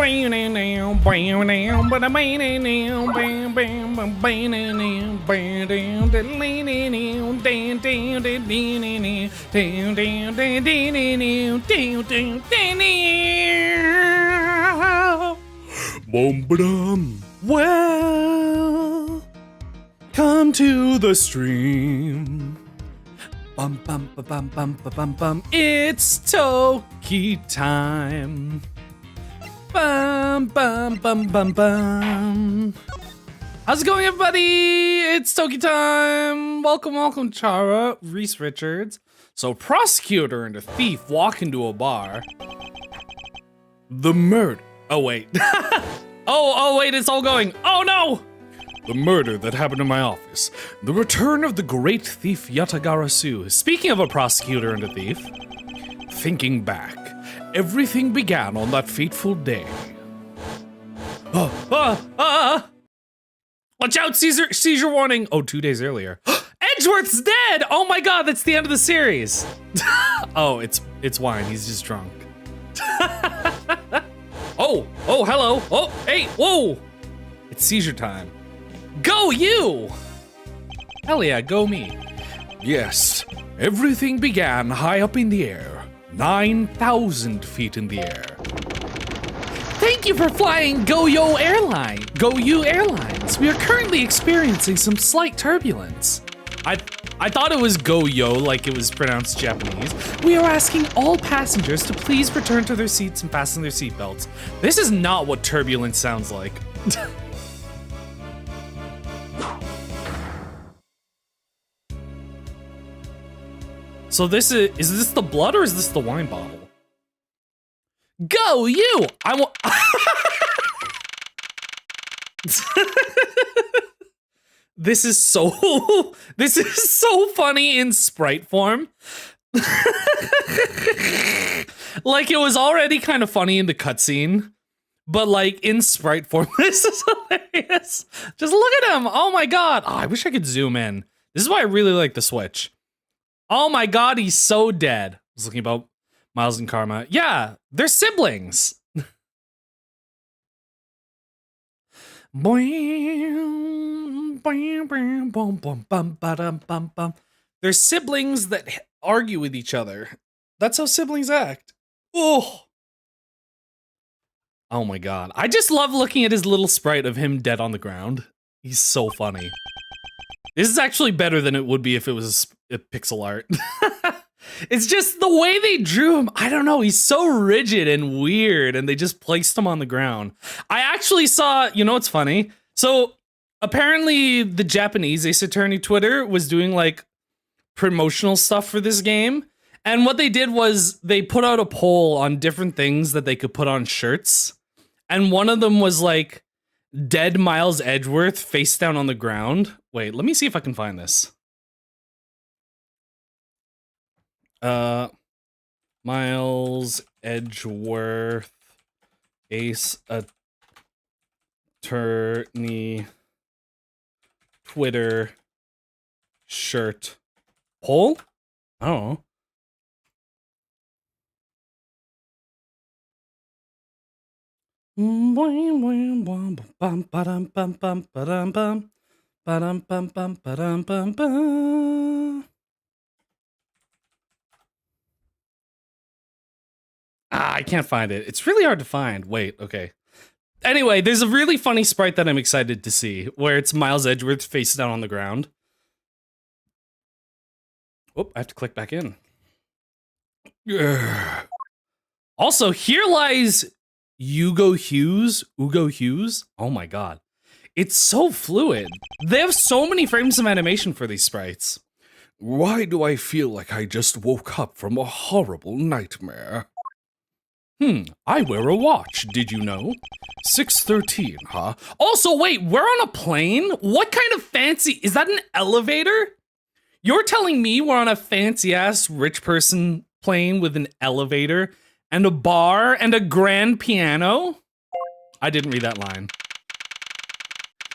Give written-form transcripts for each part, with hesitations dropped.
Well, come to the stream. Bum bum ba bum bum ba bum bum. It's Toki time. Bum bum bum bum bum. How's it going, everybody? It's Toki time. Welcome, Chara, Reese Richards. So, prosecutor and a thief walk into a bar. The murder. Oh wait. oh wait, it's all going. Oh no! The murder that happened in my office. The return of the great thief Yatagarasu. Speaking of a prosecutor and a thief, thinking back, everything began on that fateful day. Watch out, seizure warning. Oh, 2 days earlier. Edgeworth's dead! Oh my god, that's the end of the series. Oh, it's wine, he's just drunk. Oh, hello. Oh, hey, whoa. It's seizure time. Go you! Hell yeah, go me. Yes, everything began high up in the air. 9,000 feet in the air. Thank you for flying Go-Yo Airlines. We are currently experiencing some slight turbulence. I thought it was Go-Yo, like it was pronounced Japanese. We are asking all passengers to please return to their seats and fasten their seatbelts. This is not what turbulence sounds like. So this is this the blood or is this the wine bottle? Go you! I want. This is so funny in sprite form. Like it was already kind of funny in the cutscene, but like in sprite form, this is hilarious. Just look at him. Oh my god. Oh, I wish I could zoom in. This is why I really like the Switch. Oh my god, he's so dead. I was looking about Miles and Karma. Yeah, they're siblings. They're siblings that argue with each other. That's how siblings act. Oh my god. I just love looking at his little sprite of him dead on the ground. He's so funny. This is actually better than it would be if it was a pixel art. It's just the way they drew him. I don't know. He's so rigid and weird, and they just placed him on the ground. I actually saw, you know what's funny? So apparently the Japanese Ace Attorney Twitter was doing like promotional stuff for this game. And what they did was they put out a poll on different things that they could put on shirts. And one of them was like, dead Miles Edgeworth face down on the ground. Wait, let me see if I can find this. Miles Edgeworth Ace Attorney Twitter shirt poll? I don't know. I can't find it. It's really hard to find. Wait, okay. Anyway, there's a really funny sprite that I'm excited to see, where it's Miles Edgeworth face down on the ground. Oh, I have to click back in. Also, here lies Ugo Hughes. Oh my god. It's so fluid. They have so many frames of animation for these sprites. Why do I feel like I just woke up from a horrible nightmare? I wear a watch, did you know? 6:13, huh? Also, wait, we're on a plane? What kind of fancy, is that an elevator? You're telling me we're on a fancy-ass rich person plane with an elevator and a bar and a grand piano? I didn't read that line.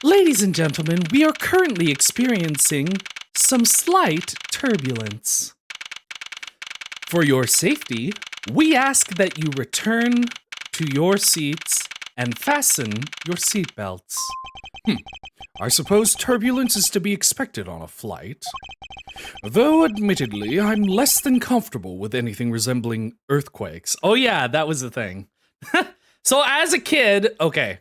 Ladies and gentlemen, we are currently experiencing some slight turbulence. For your safety, we ask that you return to your seats and fasten your seatbelts. I suppose turbulence is to be expected on a flight. Though, admittedly, I'm less than comfortable with anything resembling earthquakes. Oh yeah, that was the thing. So as a kid, okay.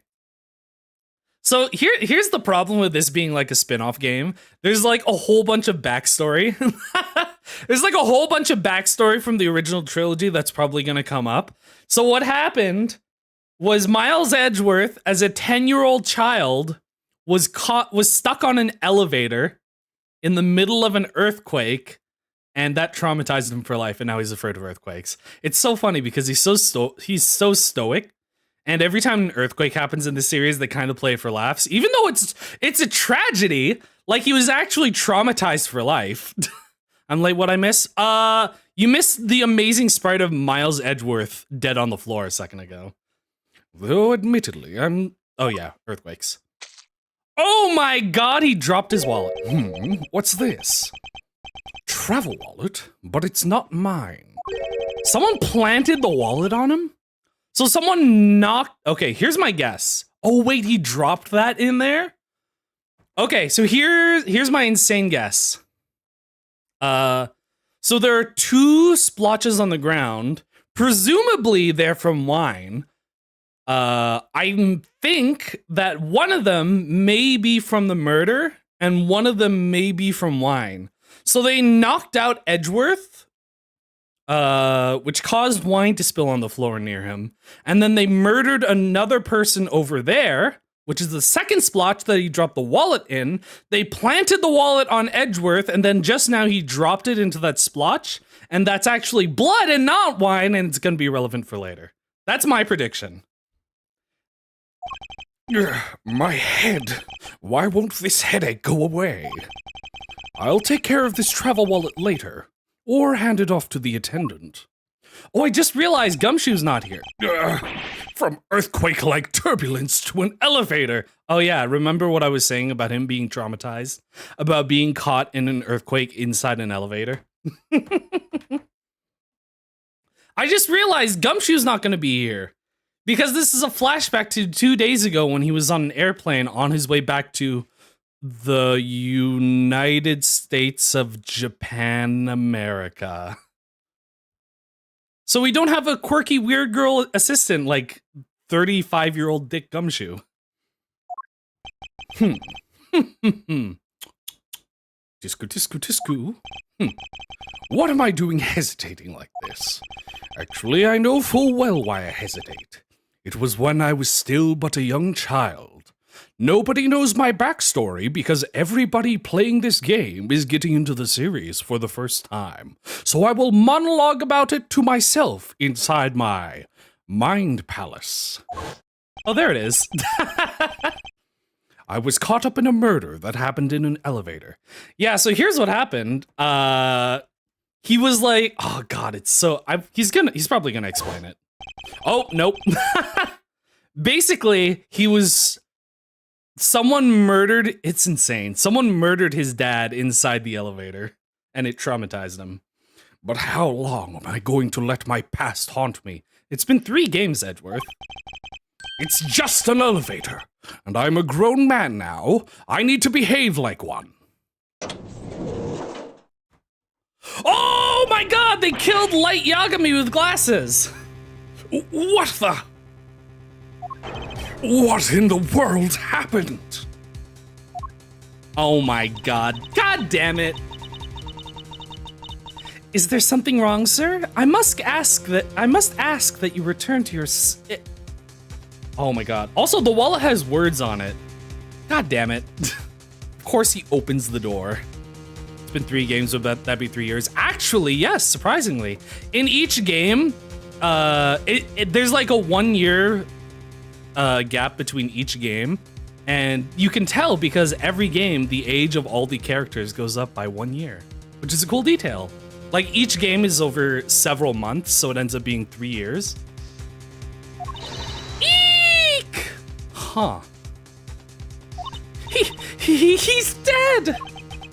So here's the problem with this being like a spin-off game. There's like a whole bunch of backstory. There's like a whole bunch of backstory from the original trilogy that's probably gonna come up. So what happened was Miles Edgeworth, as a 10-year-old child, was stuck on an elevator in the middle of an earthquake, and that traumatized him for life, and now he's afraid of earthquakes. It's so funny because he's so stoic, and every time an earthquake happens in the series, they kind of play it for laughs, even though it's a tragedy. Like, he was actually traumatized for life. I'm like, what I miss? You missed the amazing sprite of Miles Edgeworth dead on the floor a second ago. Though, admittedly, oh yeah, earthquakes. Oh my god, he dropped his wallet. What's this? Travel wallet, but it's not mine. Someone planted the wallet on him? So someone knocked... Okay, here's my guess. Oh wait, he dropped that in there? Okay, so here's my insane guess. So there are 2 splotches on the ground. Presumably they're from wine. I think that one of them may be from the murder, and one of them may be from wine. So they knocked out Edgeworth, which caused wine to spill on the floor near him. And then they murdered another person over there, which is the second splotch that he dropped the wallet in. They planted the wallet on Edgeworth, and then just now he dropped it into that splotch. And that's actually blood and not wine, and it's going to be relevant for later. That's my prediction. My head. Why won't this headache go away? I'll take care of this travel wallet later, or hand it off to the attendant. Oh, I just realized Gumshoe's not here. From earthquake-like turbulence to an elevator. Oh yeah, remember what I was saying about him being traumatized? About being caught in an earthquake inside an elevator? I just realized Gumshoe's not going to be here. Because this is a flashback to 2 days ago when he was on an airplane on his way back to the United States of Japan, America. So we don't have a quirky weird girl assistant like 35-year-old Dick Gumshoe. Tisku, tisku, tisku. What am I doing hesitating like this? Actually, I know full well why I hesitate. It was when I was still but a young child. Nobody knows my backstory because everybody playing this game is getting into the series for the first time. So I will monologue about it to myself inside my mind palace. Oh, there it is. I was caught up in a murder that happened in an elevator. Yeah, so here's what happened. He was like, oh god, it's so... He's probably gonna explain it. Oh, nope. Basically, someone murdered... It's insane. Someone murdered his dad inside the elevator, and it traumatized him. But how long am I going to let my past haunt me? It's been 3 games, Edgeworth. It's just an elevator, and I'm a grown man now. I need to behave like one. Oh my god, they killed Light Yagami with glasses! What the? What in the world happened? Oh my god. God damn it. Is there something wrong, sir? I must ask that you return to your Oh my god. Also, the wallet has words on it. God damn it. Of course he opens the door. It's been 3 games, so that'd be 3 years. Actually, yes, surprisingly. In each game, there's like a 1 year gap between each game. And you can tell because every game, the age of all the characters goes up by 1 year, which is a cool detail. Like, each game is over several months, so it ends up being 3 years. Eek! Huh. He's dead!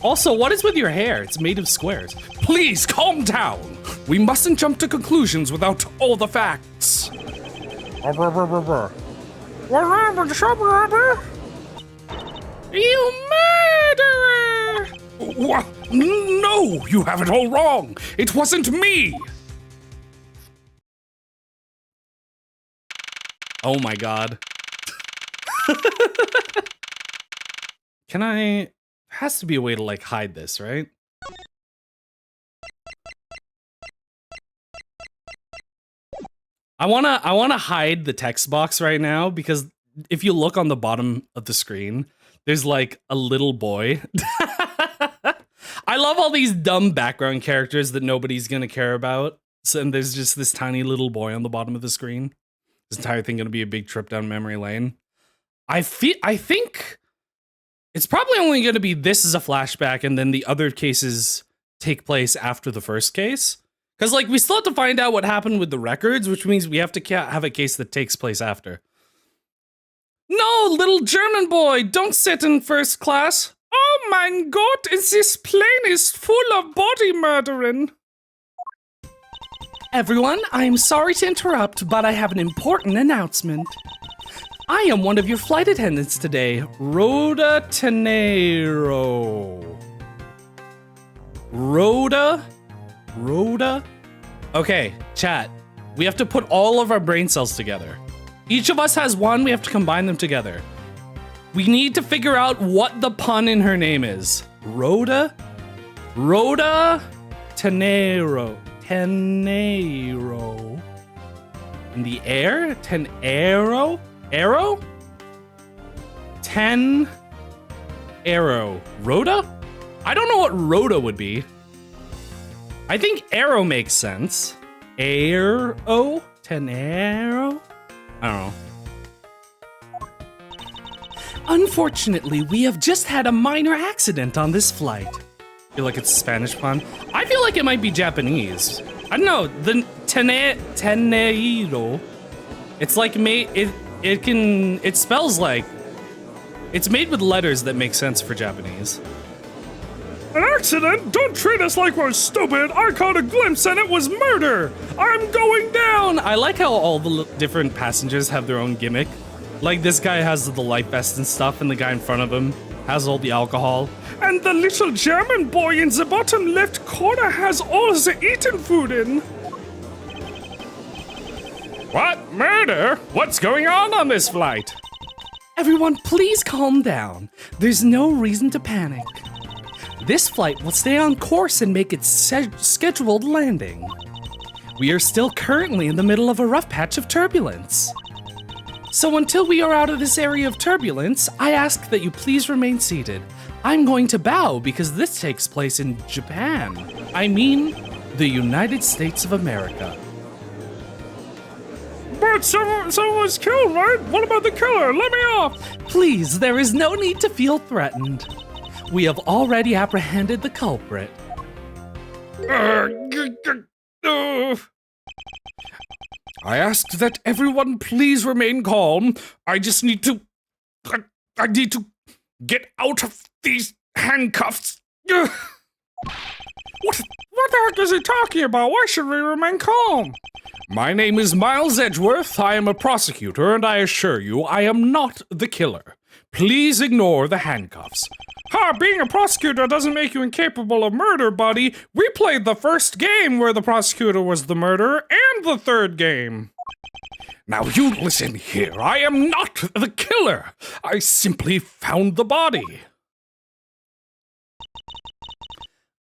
Also, what is with your hair? It's made of squares. Please, calm down! We mustn't jump to conclusions without all the facts. What happened, Shabba? You murderer! What? No, you have it all wrong. It wasn't me. Oh my god. Can I... Has to be a way to, like, hide this, right? I wanna hide the text box right now, because if you look on the bottom of the screen, there's, like, a little boy. I love all these dumb background characters that nobody's gonna care about. So, and there's just this tiny little boy on the bottom of the screen. This entire thing gonna be a big trip down memory lane. I think it's probably only gonna be this as a flashback, and then the other cases take place after the first case. Because, like, we still have to find out what happened with the records, which means we have to have a case that takes place after. No, little German boy, don't sit in first class. Oh mein Gott, is this plane is full of body murdering. Everyone, I am sorry to interrupt, but I have an important announcement. I am one of your flight attendants today, Rhoda Tenero. Rhoda? Okay, chat. We have to put all of our brain cells together. Each of us has one, we have to combine them together. We need to figure out what the pun in her name is. Rhoda Tenero. In the air? Arrow? Rhoda? I don't know what Rhoda would be. I think arrow makes sense. Tenero? I don't know. Unfortunately, we have just had a minor accident on this flight. I feel like it's a Spanish pun. I feel like it might be Japanese. I don't know. The teneiro. It's like it spells like it's made with letters that make sense for Japanese. An accident? Don't treat us like we're stupid. I caught a glimpse and it was murder. I'm going down. I like how all the different passengers have their own gimmick. Like this guy has the life vest and stuff, and the guy in front of him has all the alcohol. And the little German boy in the bottom left corner has all the eaten food in. What? Murder? What's going on this flight? Everyone, please calm down. There's no reason to panic. This flight will stay on course and make its scheduled landing. We are still currently in the middle of a rough patch of turbulence. So until we are out of this area of turbulence, I ask that you please remain seated. I'm going to bow because this takes place in Japan. I mean, the United States of America. But someone was killed, right? What about the killer? Let me off! Please, there is no need to feel threatened. We have already apprehended the culprit. I asked that everyone please remain calm. I just need to... I need to get out of these handcuffs. What the heck is he talking about? Why should we remain calm? My name is Miles Edgeworth. I am a prosecutor, and I assure you I am not the killer. Please ignore the handcuffs. Ha! Being a prosecutor doesn't make you incapable of murder, buddy. We played the first game where the prosecutor was the murderer, and the third game. Now you listen here. I am not the killer. I simply found the body.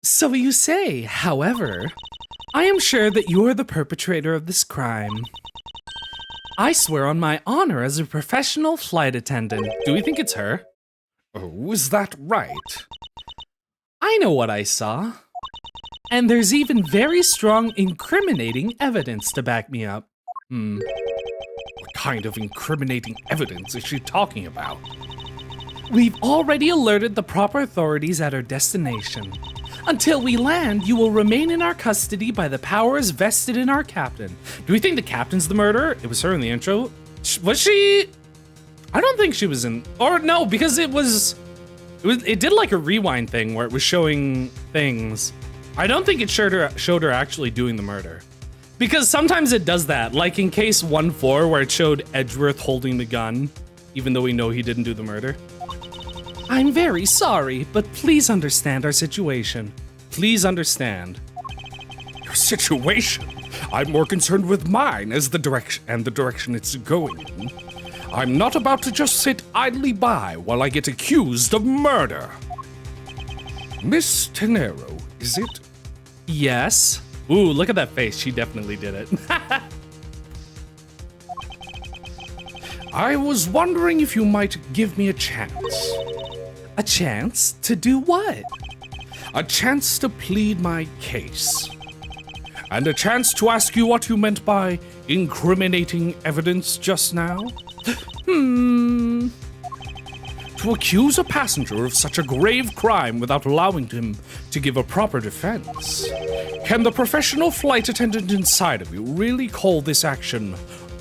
So you say, however, I am sure that you are the perpetrator of this crime. I swear on my honor as a professional flight attendant. Do we think it's her? Oh, is that right? I know what I saw. And there's even very strong incriminating evidence to back me up. What kind of incriminating evidence is she talking about? We've already alerted the proper authorities at our destination. Until we land, you will remain in our custody by the powers vested in our captain. Do we think the captain's the murderer? It was her in the intro. Was she? I don't think she was in, or no, because it did like a rewind thing where it was showing things. I don't think it showed her actually doing the murder. Because sometimes it does that, like in case 1-4 where it showed Edgeworth holding the gun, even though we know he didn't do the murder. I'm very sorry, but please understand our situation. Please understand. Your situation? I'm more concerned with mine as the direction it's going in. I'm not about to just sit idly by while I get accused of murder. Miss Tenero, is it? Yes. Ooh, look at that face. She definitely did it. I was wondering if you might give me a chance. A chance to do what? A chance to plead my case. And a chance to ask you what you meant by incriminating evidence just now? To accuse a passenger of such a grave crime without allowing him to give a proper defense. Can the professional flight attendant inside of you really call this action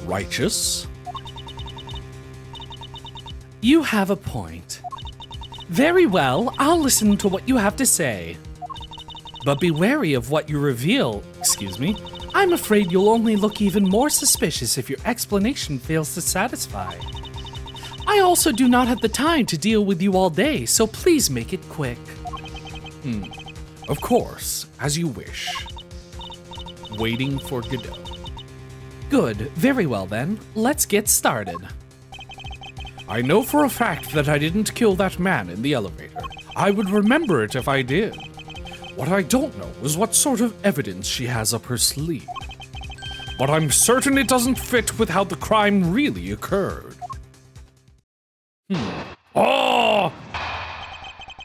righteous? You have a point. Very well, I'll listen to what you have to say. But be wary of what you reveal. Excuse me. I'm afraid you'll only look even more suspicious if your explanation fails to satisfy. I also do not have the time to deal with you all day, so please make it quick. Of course, as you wish. Waiting for Godot. Good, very well then. Let's get started. I know for a fact that I didn't kill that man in the elevator. I would remember it if I did. What I don't know is what sort of evidence she has up her sleeve. But I'm certain it doesn't fit with how the crime really occurred. Oh!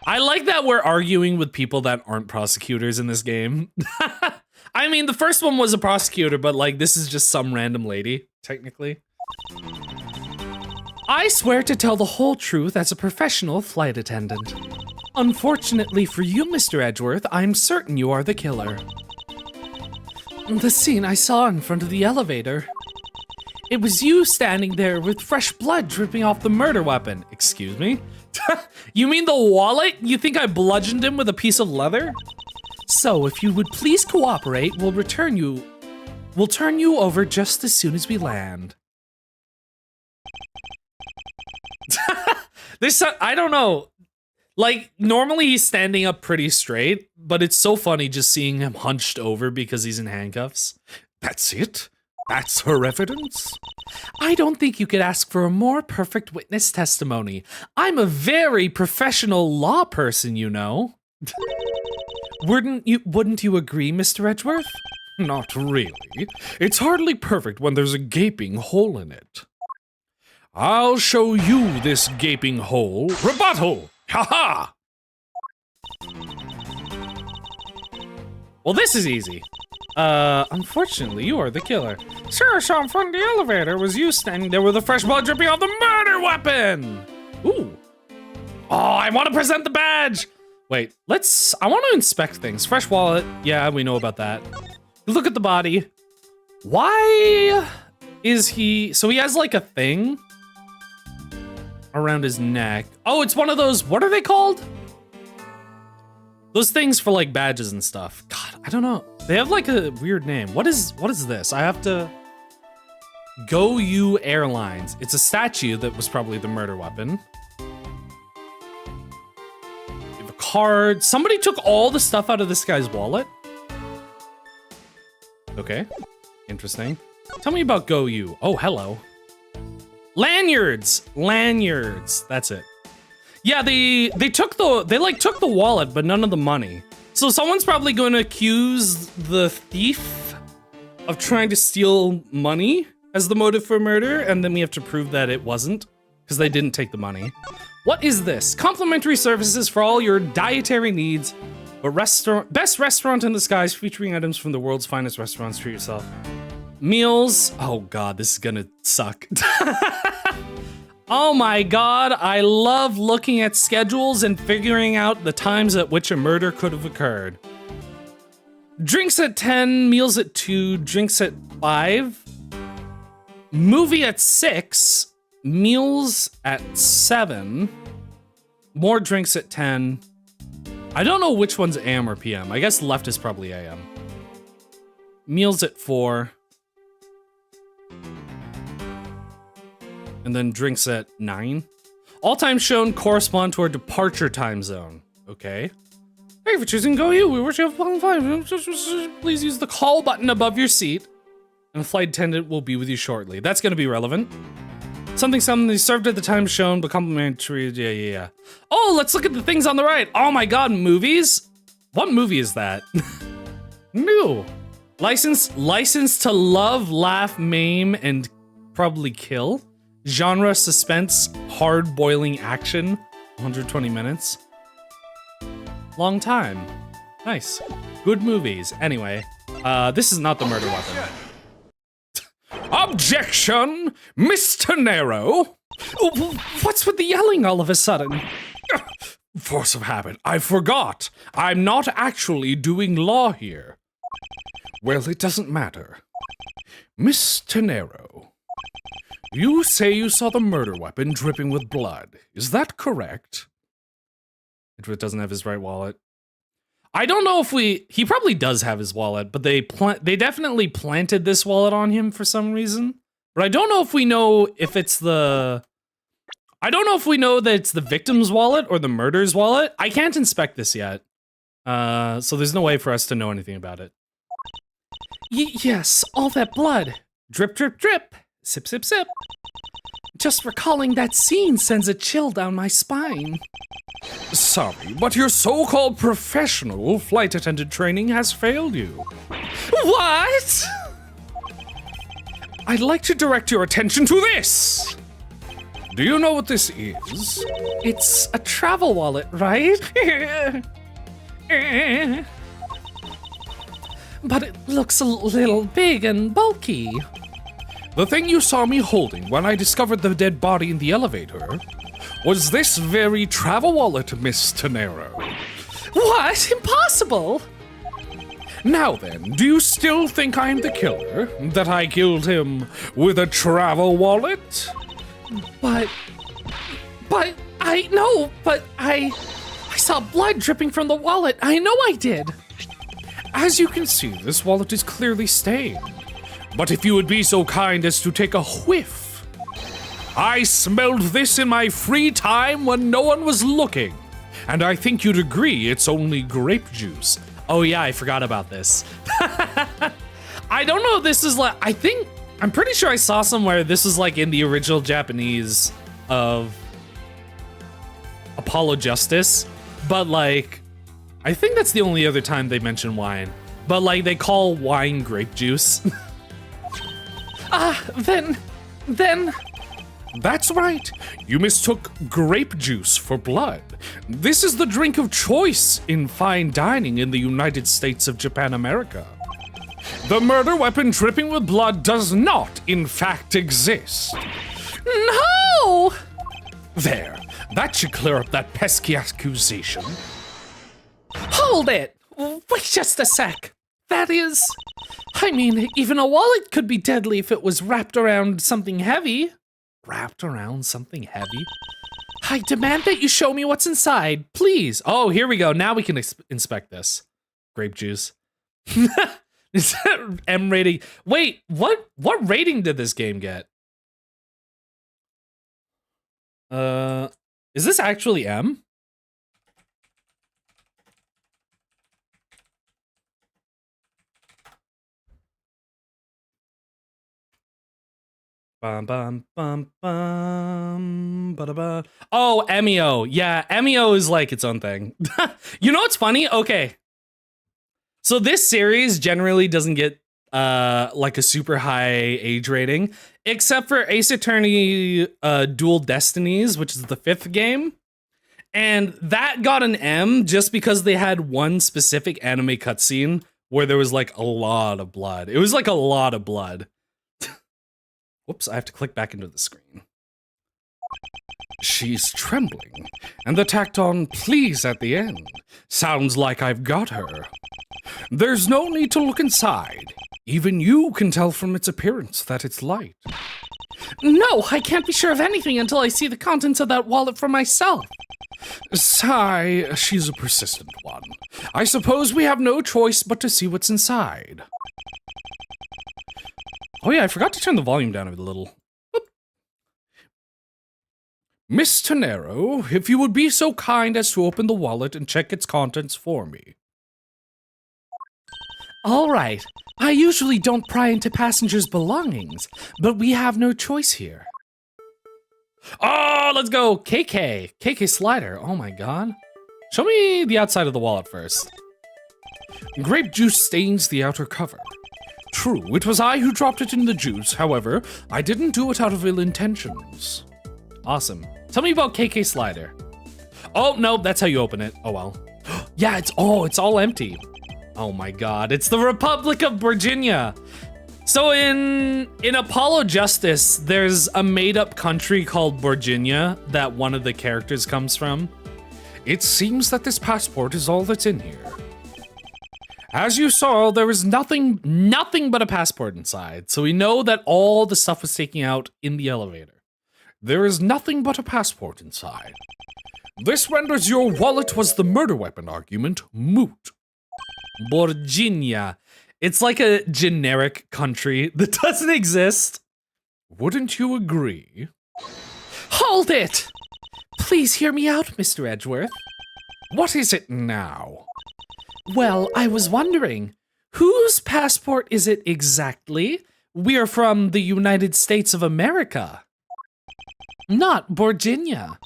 I like that we're arguing with people that aren't prosecutors in this game. I mean, the first one was a prosecutor, but like, this is just some random lady, technically. I swear to tell the whole truth as a professional flight attendant. Unfortunately for you, Mr. Edgeworth, I'm certain you are the killer. The scene I saw in front of the elevator. It was you standing there with fresh blood dripping off the murder weapon. Excuse me? You mean the wallet? You think I bludgeoned him with a piece of leather? So if you would please cooperate, we'll turn you over just as soon as we land. I don't know. Like, normally he's standing up pretty straight, but it's so funny just seeing him hunched over because he's in handcuffs. That's it? That's her evidence? I don't think you could ask for a more perfect witness testimony. I'm a very professional law person, you know. Wouldn't you agree, Mr. Edgeworth? Not really. It's hardly perfect when there's a gaping hole in it. I'll show you this gaping hole. Rebuttal! Ha-ha! Well, this is easy. Unfortunately, you are the killer. Sure, saw in front of the elevator was you standing there with the fresh blood dripping off the murder weapon! Ooh. Oh, I want to present the badge! Wait, I want to inspect things. Fresh wallet, yeah, we know about that. Look at the body. Why is so he has like a thing around his neck. Oh, it's one of those, what are they called? Those things for like badges and stuff. God, I don't know. They have like a weird name. What is this? I have to... Go You Airlines. It's a statue that was probably the murder weapon. We have a card. Somebody took all the stuff out of this guy's wallet. Okay, interesting. Tell me about Go You. Oh, hello. Lanyards. That's it. Yeah, they took the wallet, but none of the money. So someone's probably going to accuse the thief of trying to steal money as the motive for murder, and then we have to prove that it wasn't, because they didn't take the money. What is this? Complimentary services for all your dietary needs. Best restaurant in the skies, featuring items from the world's finest restaurants. Treat yourself. Meals. Oh god, this is gonna suck. Oh my god, I love looking at schedules and figuring out the times at which a murder could have occurred. Drinks at 10, meals at 2, drinks at 5, movie at 6, meals at 7, more drinks at 10. I don't know which one's AM or PM. I guess left is probably AM. Meals at 4. And then drinks at 9. All times shown correspond to our departure time zone. Okay. Thank you for choosing Go You. We wish you have a fun flight. Please use the call button above your seat, and a flight attendant will be with you shortly. That's going to be relevant. Something they served at the time shown, but complimentary. Yeah. Oh, let's look at the things on the right. Oh my god, movies? What movie is that? New. License to love, laugh, maim, and probably kill. Genre, suspense, hard boiling action. 120 minutes. Long time. Nice. Good movies. Anyway, this is not the murder weapon. Objection, Mr. Nero. Oh, what's with the yelling all of a sudden? Force of habit. I forgot. I'm not actually doing law here. Well, it doesn't matter. Mr. Nero, you say you saw the murder weapon dripping with blood. Is that correct? Edgeworth doesn't have his right wallet. I don't know if he probably does have his wallet, but they definitely planted this wallet on him for some reason. But I don't know if we know if it's I don't know if we know that it's the victim's wallet or the murderer's wallet. I can't inspect this yet. So there's no way for us to know anything about it. Yes, all that blood. Drip, drip, drip. Sip, sip, sip. Just recalling that scene sends a chill down my spine. Sorry, but your so-called professional flight attendant training has failed you. What? I'd like to direct your attention to this. Do you know what this is? It's a travel wallet, right? But it looks a little big and bulky. The thing you saw me holding when I discovered the dead body in the elevator was this very travel wallet, Mr. Nero. What? Impossible! Now then, do you still think I'm the killer? That I killed him with a travel wallet? But I saw blood dripping from the wallet. I know I did. As you can see, this wallet is clearly stained. But if you would be so kind as to take a whiff. I smelled this in my free time when no one was looking. And I think you'd agree it's only grape juice. Oh yeah, I forgot about this. I don't know if this is like, I'm pretty sure I saw somewhere this is like in the original Japanese of Apollo Justice. But like, I think that's the only other time they mention wine. But like, they call wine grape juice. Then... That's right. You mistook grape juice for blood. This is the drink of choice in fine dining in the United States of Japan, America. The murder weapon dripping with blood does not, in fact, exist. No! There. That should clear up that pesky accusation. Hold it! Wait just a sec. That is... I mean, even a wallet could be deadly if it was wrapped around something heavy. Wrapped around something heavy? I demand that you show me what's inside, please. Oh, here we go. Now we can inspect this. Grape juice. Is that M rating? Wait, what rating did this game get? Is this actually M? Bum bum bum bum ba da ba. Oh, MEO. Yeah, MEO is like its own thing. You know what's funny? Okay. So this series generally doesn't get like a super high age rating, except for Ace Attorney Dual Destinies, which is the 5th game. And that got an M just because they had one specific anime cutscene where there was like a lot of blood. It was like a lot of blood. Whoops, I have to click back into the screen. She's trembling, and the tacked on please at the end sounds like I've got her. There's no need to look inside. Even you can tell from its appearance that it's light. No, I can't be sure of anything until I see the contents of that wallet for myself. Sigh, she's a persistent one. I suppose we have no choice but to see what's inside. Oh yeah, I forgot to turn the volume down a little. Whoop. Miss Tenero, if you would be so kind as to open the wallet and check its contents for me. All right. I usually don't pry into passengers' belongings, but we have no choice here. Oh, let's go. KK. KK slider. Oh my god. Show me the outside of the wallet first. Grape juice stains the outer cover. True, it was I who dropped it in the juice. However, I didn't do it out of ill intentions. Awesome. Tell me about KK slider. Oh, no, that's how you open it. Oh, well. Yeah, it's all empty. Oh my god, it's the Republic of Virginia. So in Apollo Justice, there's a made-up country called Virginia that one of the characters comes from. It seems that this passport is all that's in here. As you saw, there is Nothing but a passport inside. So we know that all the stuff was taken out in the elevator. There is nothing but a passport inside. This renders your wallet was the murder weapon argument moot. Virginia. It's like a generic country that doesn't exist. Wouldn't you agree? Hold it! Please hear me out, Mr. Edgeworth. What is it now? Well, I was wondering, whose passport is it exactly? We're from the United States of America. Not Virginia.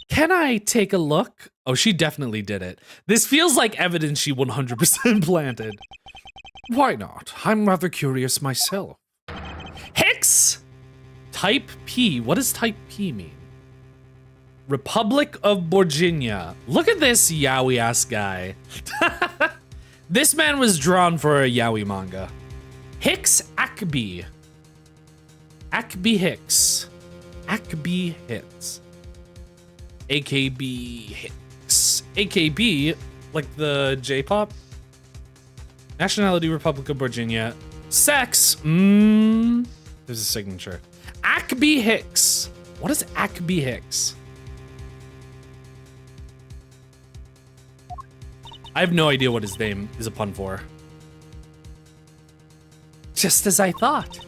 Can I take a look? Oh, she definitely did it. This feels like evidence she 100% planted. Why not? I'm rather curious myself. Hicks! Type P. What does type P mean? Republic of Virginia. Look at this yaoi-ass guy. This man was drawn for a yaoi manga. Hicks Akbi. Akbi Hicks. Akbi Hicks. AKB Hicks. AKB, like the J-pop? Nationality, Republic of Virginia. Sex, there's a signature. Akbi Hicks. What is Akbi Hicks? I have no idea what his name is a pun for. Just as I thought.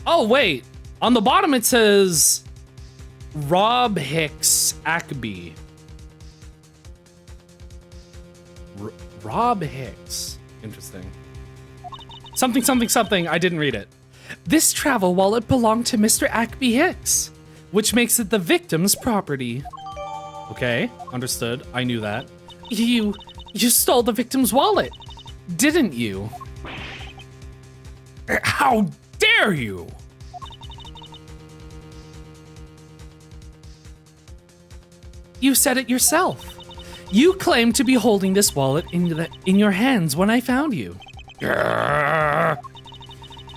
Oh, wait. On the bottom it says Rob Hicks Akbi. Rob Hicks. Interesting. Something, something, something. I didn't read it. This travel wallet belonged to Mr. Akbi Hicks, which makes it the victim's property. Okay, understood. I knew that. You stole the victim's wallet, didn't you? How dare you? You said it yourself. You claimed to be holding this wallet in your hands when I found you.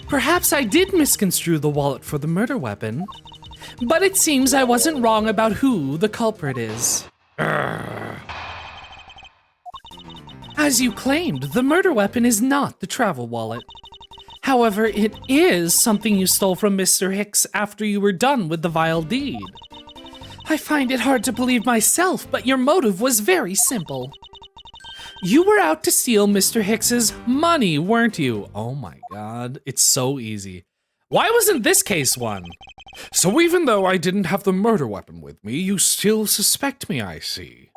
Perhaps I did misconstrue the wallet for the murder weapon, but it seems I wasn't wrong about who the culprit is. As you claimed, the murder weapon is not the travel wallet. However, it is something you stole from Mr. Hicks after you were done with the vile deed. I find it hard to believe myself, but your motive was very simple. You were out to steal Mr. Hicks's money, weren't you? Oh my god, it's so easy. Why wasn't this case one? So even though I didn't have the murder weapon with me, you still suspect me, I see.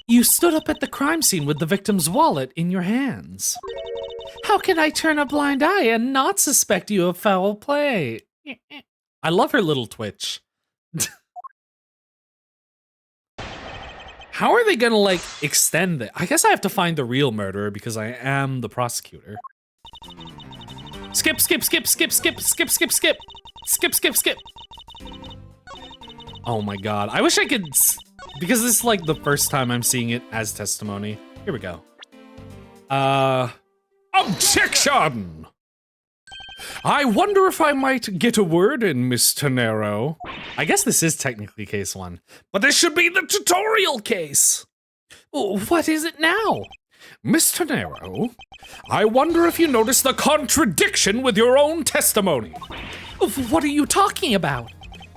You stood up at the crime scene with the victim's wallet in your hands. How can I turn a blind eye and not suspect you of foul play? I love her little twitch. How are they gonna, like, extend it? I guess I have to find the real murderer because I am the prosecutor. Skip, skip, skip, skip, skip, skip, skip, skip. Skip, skip, skip. Oh my god. I wish I could... Because this is, like, the first time I'm seeing it as testimony. Here we go. Objection! I wonder if I might get a word in, Miss Tenero. I guess this is technically case one. But this should be the tutorial case. What is it now? Miss Tenero, I wonder if you noticed the contradiction with your own testimony. What are you talking about?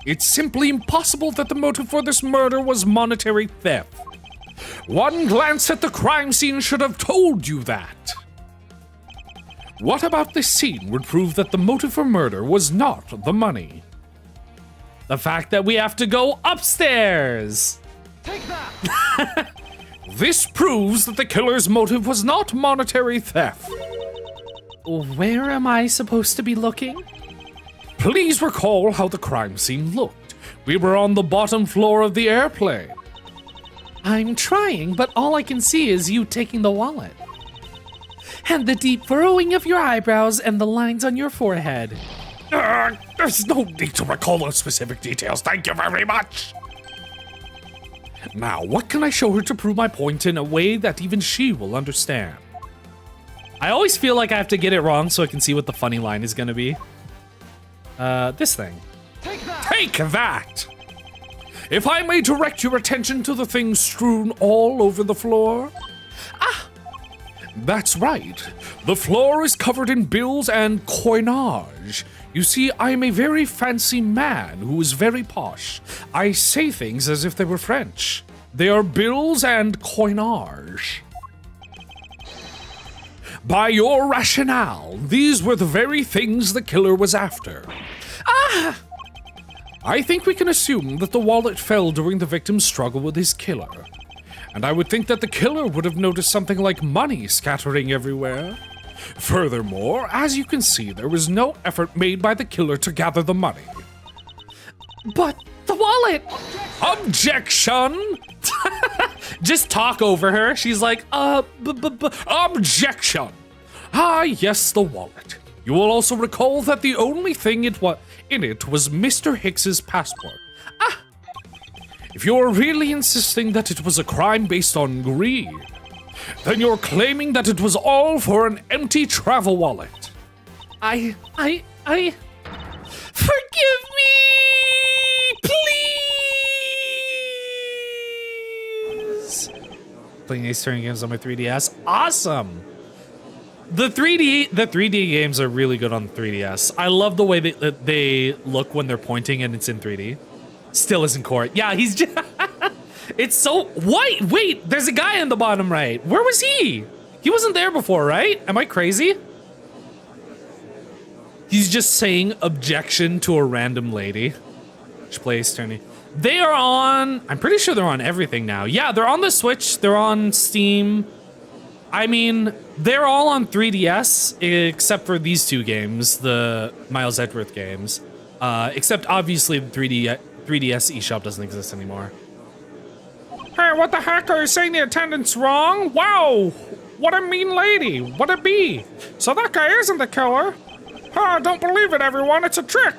It's simply impossible that the motive for this murder was monetary theft. One glance at the crime scene should have told you that. What about this scene would prove that the motive for murder was not the money? The fact that we have to go upstairs. Take that! This proves that the killer's motive was not monetary theft. Where am I supposed to be looking? Please recall how the crime scene looked. We were on the bottom floor of the airplane. I'm trying, but all I can see is you taking the wallet. And the deep furrowing of your eyebrows and the lines on your forehead. There's no need to recall those specific details, thank you very much. Now, what can I show her to prove my point in a way that even she will understand? I always feel like I have to get it wrong so I can see what the funny line is gonna be. This thing. Take that! Take that! If I may direct your attention to the things strewn all over the floor. Ah! That's right. The floor is covered in bills and coinage. You see, I am a very fancy man who is very posh. I say things as if they were French. They are bills and coinage. By your rationale, these were the very things the killer was after. Ah! I think we can assume that the wallet fell during the victim's struggle with his killer. And I would think that the killer would have noticed something like money scattering everywhere. Furthermore, as you can see, there was no effort made by the killer to gather the money. But the wallet! Objection! Just talk over her. She's like, Objection! Ah, yes, the wallet. You will also recall that the only thing in it was Mr. Hicks's passport. Ah! If you're really insisting that it was a crime based on greed, then you're claiming that it was all for an empty travel wallet. I forgive me, please. Playing Ace Attorney games on my 3DS, awesome. The 3D games are really good on the 3DS. I love the way they look when they're pointing and it's in 3D. Still isn't court. Yeah, he's just. It's so white. Wait, there's a guy in the bottom right. Where was he? He wasn't there before, right? Am I crazy? He's just saying objection to a random lady. Which plays Tony. They are on. I'm pretty sure they're on everything now. Yeah, they're on the Switch. They're on Steam. I mean, they're all on 3DS except for these two games, the Miles Edgeworth games. Except obviously the 3DS eShop doesn't exist anymore. Hey, what the heck? Are you saying the attendant's wrong? Wow! What a mean lady! What a bee! So that guy isn't the killer? Ah, don't believe it, everyone. It's a trick!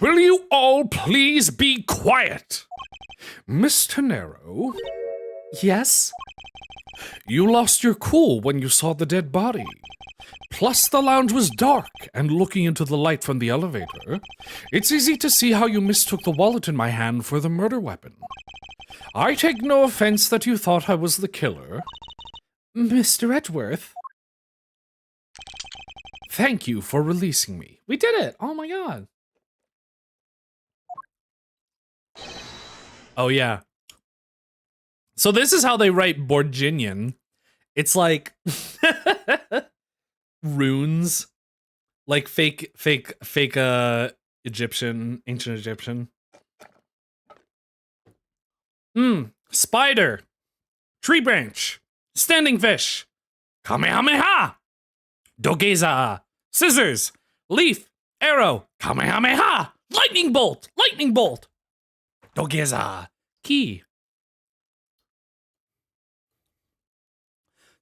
Will you all please be quiet? Miss Tenero, Yes? you lost your cool when you saw the dead body. Plus, the lounge was dark, and looking into the light from the elevator, it's easy to see how you mistook the wallet in my hand for the murder weapon. I take no offense that you thought I was the killer. Mr. Edgeworth? Thank you for releasing me. We did it! Oh my god. Oh yeah. So this is how they write Borginian. It's like runes, like fake Egyptian, ancient Egyptian. Spider, tree branch, standing fish, Kamehameha, Dogeza, scissors, leaf, arrow, Kamehameha, lightning bolt, Dogeza, key.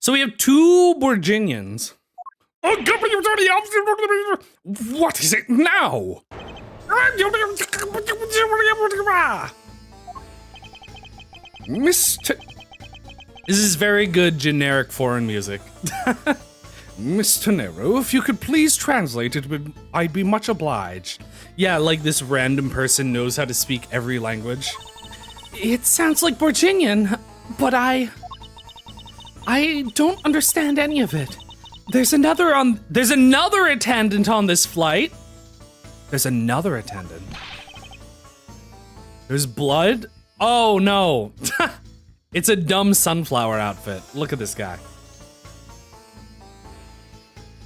So we have two Borginians. What is it now? Mr. This is very good generic foreign music. Miss Tenero, if you could please translate it, I'd be much obliged. Yeah, like this random person knows how to speak every language. It sounds like Borginian, but I don't understand any of it. There's another attendant on this flight. There's another attendant. There's blood Oh no. It's a dumb sunflower outfit. Look at this guy.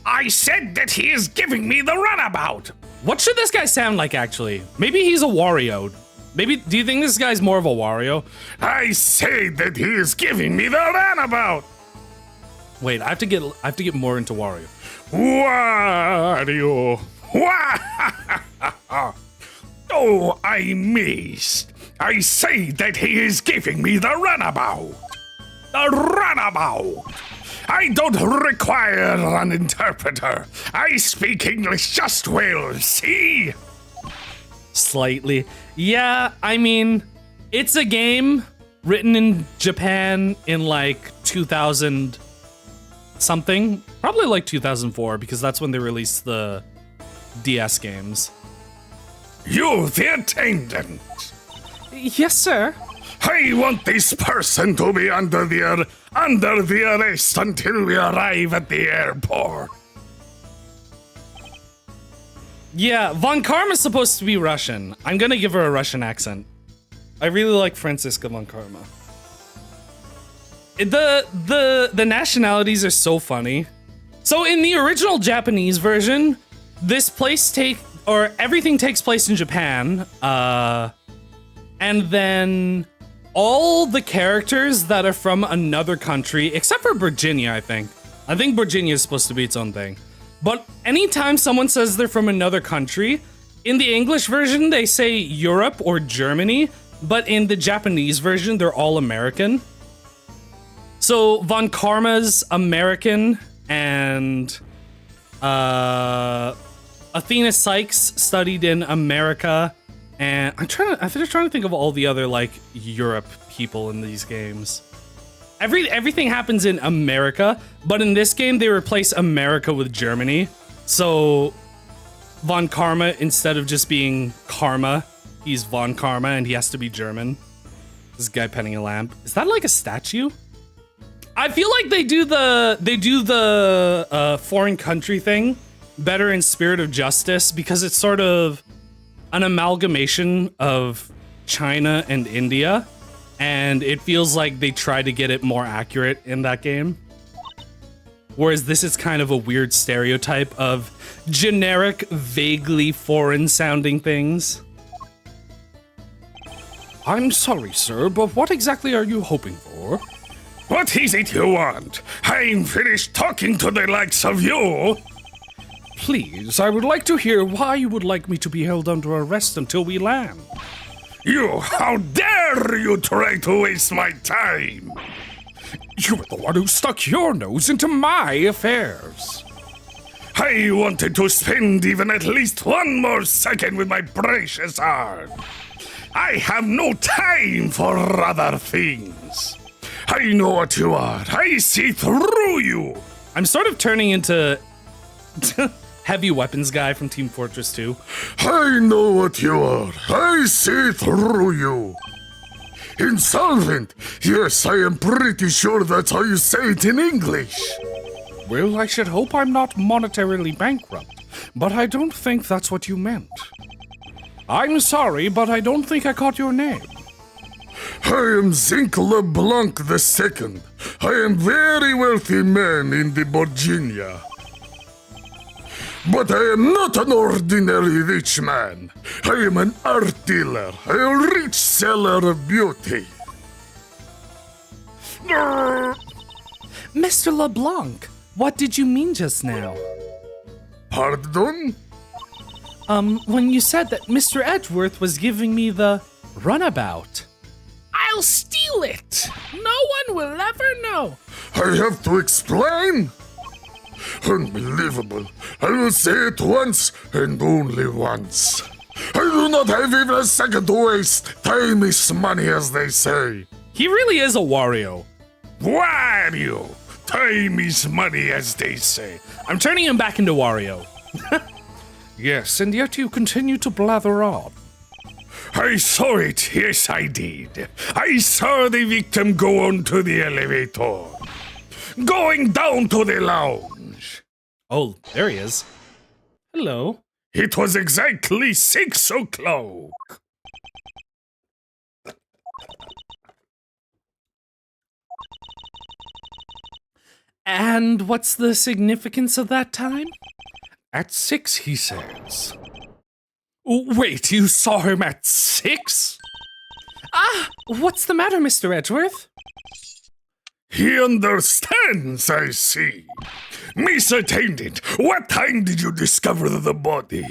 I said that he is giving me the runabout. What should this guy sound like, actually? Maybe he's a Wario. Maybe, do you think this guy's more of a Wario? I say that he is giving me the runabout. Wait, I have to get more into Wario. Wario. Oh, I missed. I say that he is giving me the runabout. The runabout. I don't require an interpreter. I speak English just well, see? Slightly. Yeah, I mean, it's a game written in Japan in like 2000 something. Probably like 2004, because that's when they released the DS games. You, the attendant. Yes, sir. I want this person to be under the arrest until we arrive at the airport. Yeah, Von Karma's supposed to be Russian. I'm gonna give her a Russian accent. I really like Franziska Von Karma. The nationalities are so funny. So in the original Japanese version, everything takes place in Japan, and then all the characters that are from another country, except for Virginia, I think. I think Virginia is supposed to be its own thing. But anytime someone says they're from another country, in the English version, they say Europe or Germany, but in the Japanese version, they're all American. So Von Karma's American, and Athena Sykes studied in America, and I'm trying to think of all the other like Europe people in these games. Everything happens in America, but in this game they replace America with Germany. So Von Karma, instead of just being Karma, he's Von Karma, and he has to be German. This guy petting a lamp. Is that like a statue? I feel like they do the foreign country thing better in Spirit of Justice, because it's sort of an amalgamation of China and India, and it feels like they try to get it more accurate in that game. Whereas this is kind of a weird stereotype of generic, vaguely foreign-sounding things. I'm sorry, sir, but what exactly are you hoping for? What is it you want? I'm finished talking to the likes of you. Please, I would like to hear why you would like me to be held under arrest until we land. How dare you try to waste my time? You're the one who stuck your nose into my affairs. I wanted to spend even at least one more second with my precious heart. I have no time for other things. I know what you are. I see through you. I'm sort of turning into heavy weapons guy from Team Fortress 2. I know what you are. I see through you. Insolvent. Yes, I am pretty sure that's how you say it in English. Well, I should hope I'm not monetarily bankrupt, but I don't think that's what you meant. I'm sorry, but I don't think I caught your name. I am Zinc LeBlanc II. I am very wealthy man in the Virginia. But I am not an ordinary rich man. I am an art dealer, a rich seller of beauty. Mr. LeBlanc, what did you mean just now? Pardon? When you said that Mr. Edgeworth was giving me the runabout. I'll steal it! No one will ever know! I have to explain? Unbelievable. I will say it once and only once. I do not have even a second to waste. Time is money, as they say. He really is a Wario. Wario! Time is money, as they say. I'm turning him back into Wario. Yes, and yet you continue to blather on. I saw it, yes I did. I saw the victim go onto the elevator. Going down to the lounge. Oh, there he is. Hello. It was exactly 6 o'clock. And what's the significance of that time? At 6, he says. Wait, you saw him at 6? What's the matter, Mr. Edgeworth? He understands, I see. Miss Attendant, what time did you discover the body?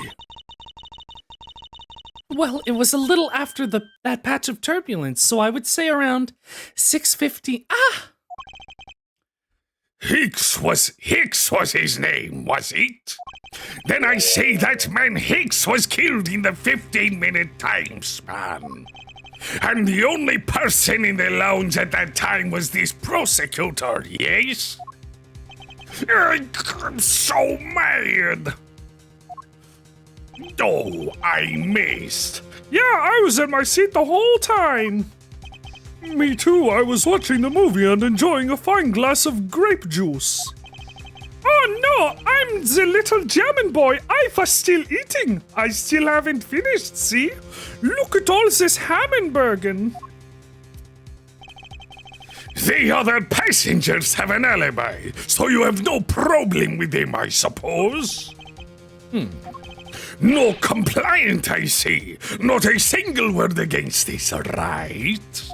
Well, it was a little after that patch of turbulence, so I would say around 6:50. Hicks was his name, was it? Then I say that man Hicks was killed in the 15-minute time span. And the only person in the lounge at that time was this prosecutor, yes? I'm so mad. Oh, I missed. Yeah, I was in my seat the whole time. Me too, I was watching the movie and enjoying a fine glass of grape juice. Oh no, I'm the little German boy. I was still eating. I still haven't finished, see? Look at all this Hammenbergen. The other passengers have an alibi, so you have no problem with him, I suppose? No compliant, I see. Not a single word against this, right?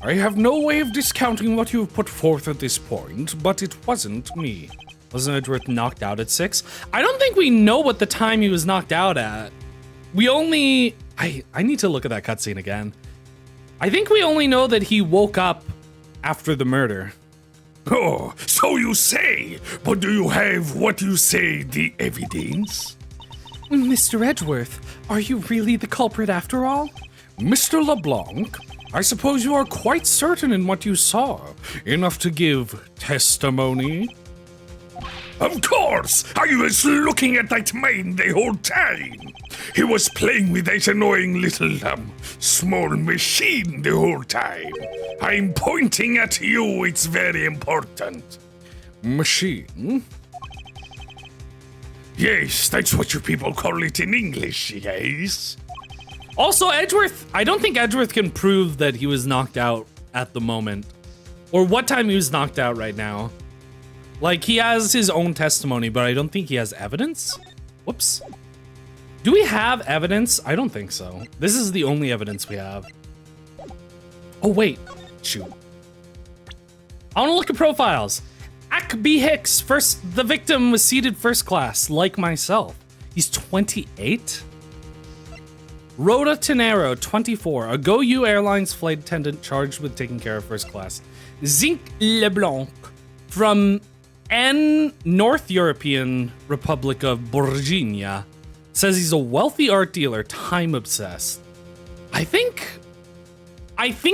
I have no way of discounting what you've put forth at this point, but it wasn't me. Wasn't Edgeworth knocked out at 6? I don't think we know what the time he was knocked out at. We only... I need to look at that cutscene again. I think we only know that he woke up after the murder. Oh, so you say, but do you have what you say, the evidence? Mr. Edgeworth, are you really the culprit after all? Mr. LeBlanc, I suppose you are quite certain in what you saw, enough to give testimony? Of course! I was looking at that man the whole time. He was playing with that annoying little, small machine the whole time. I'm pointing at you, it's very important. Machine? Yes, that's what you people call it in English, yes? Also, Edgeworth, I don't think Edgeworth can prove that he was knocked out at the moment. Or what time he was knocked out right now. Like, he has his own testimony, but I don't think he has evidence? Whoops. Do we have evidence? I don't think so. This is the only evidence we have. Oh, wait. Shoot. I want to look at profiles. B. Hicks, the victim was seated first class, like myself. He's 28? Rhoda Tenero, 24, a GoU Airlines flight attendant charged with taking care of first class. Zinc Leblanc, from North European Republic of Virginia, says he's a wealthy art dealer, time obsessed. I think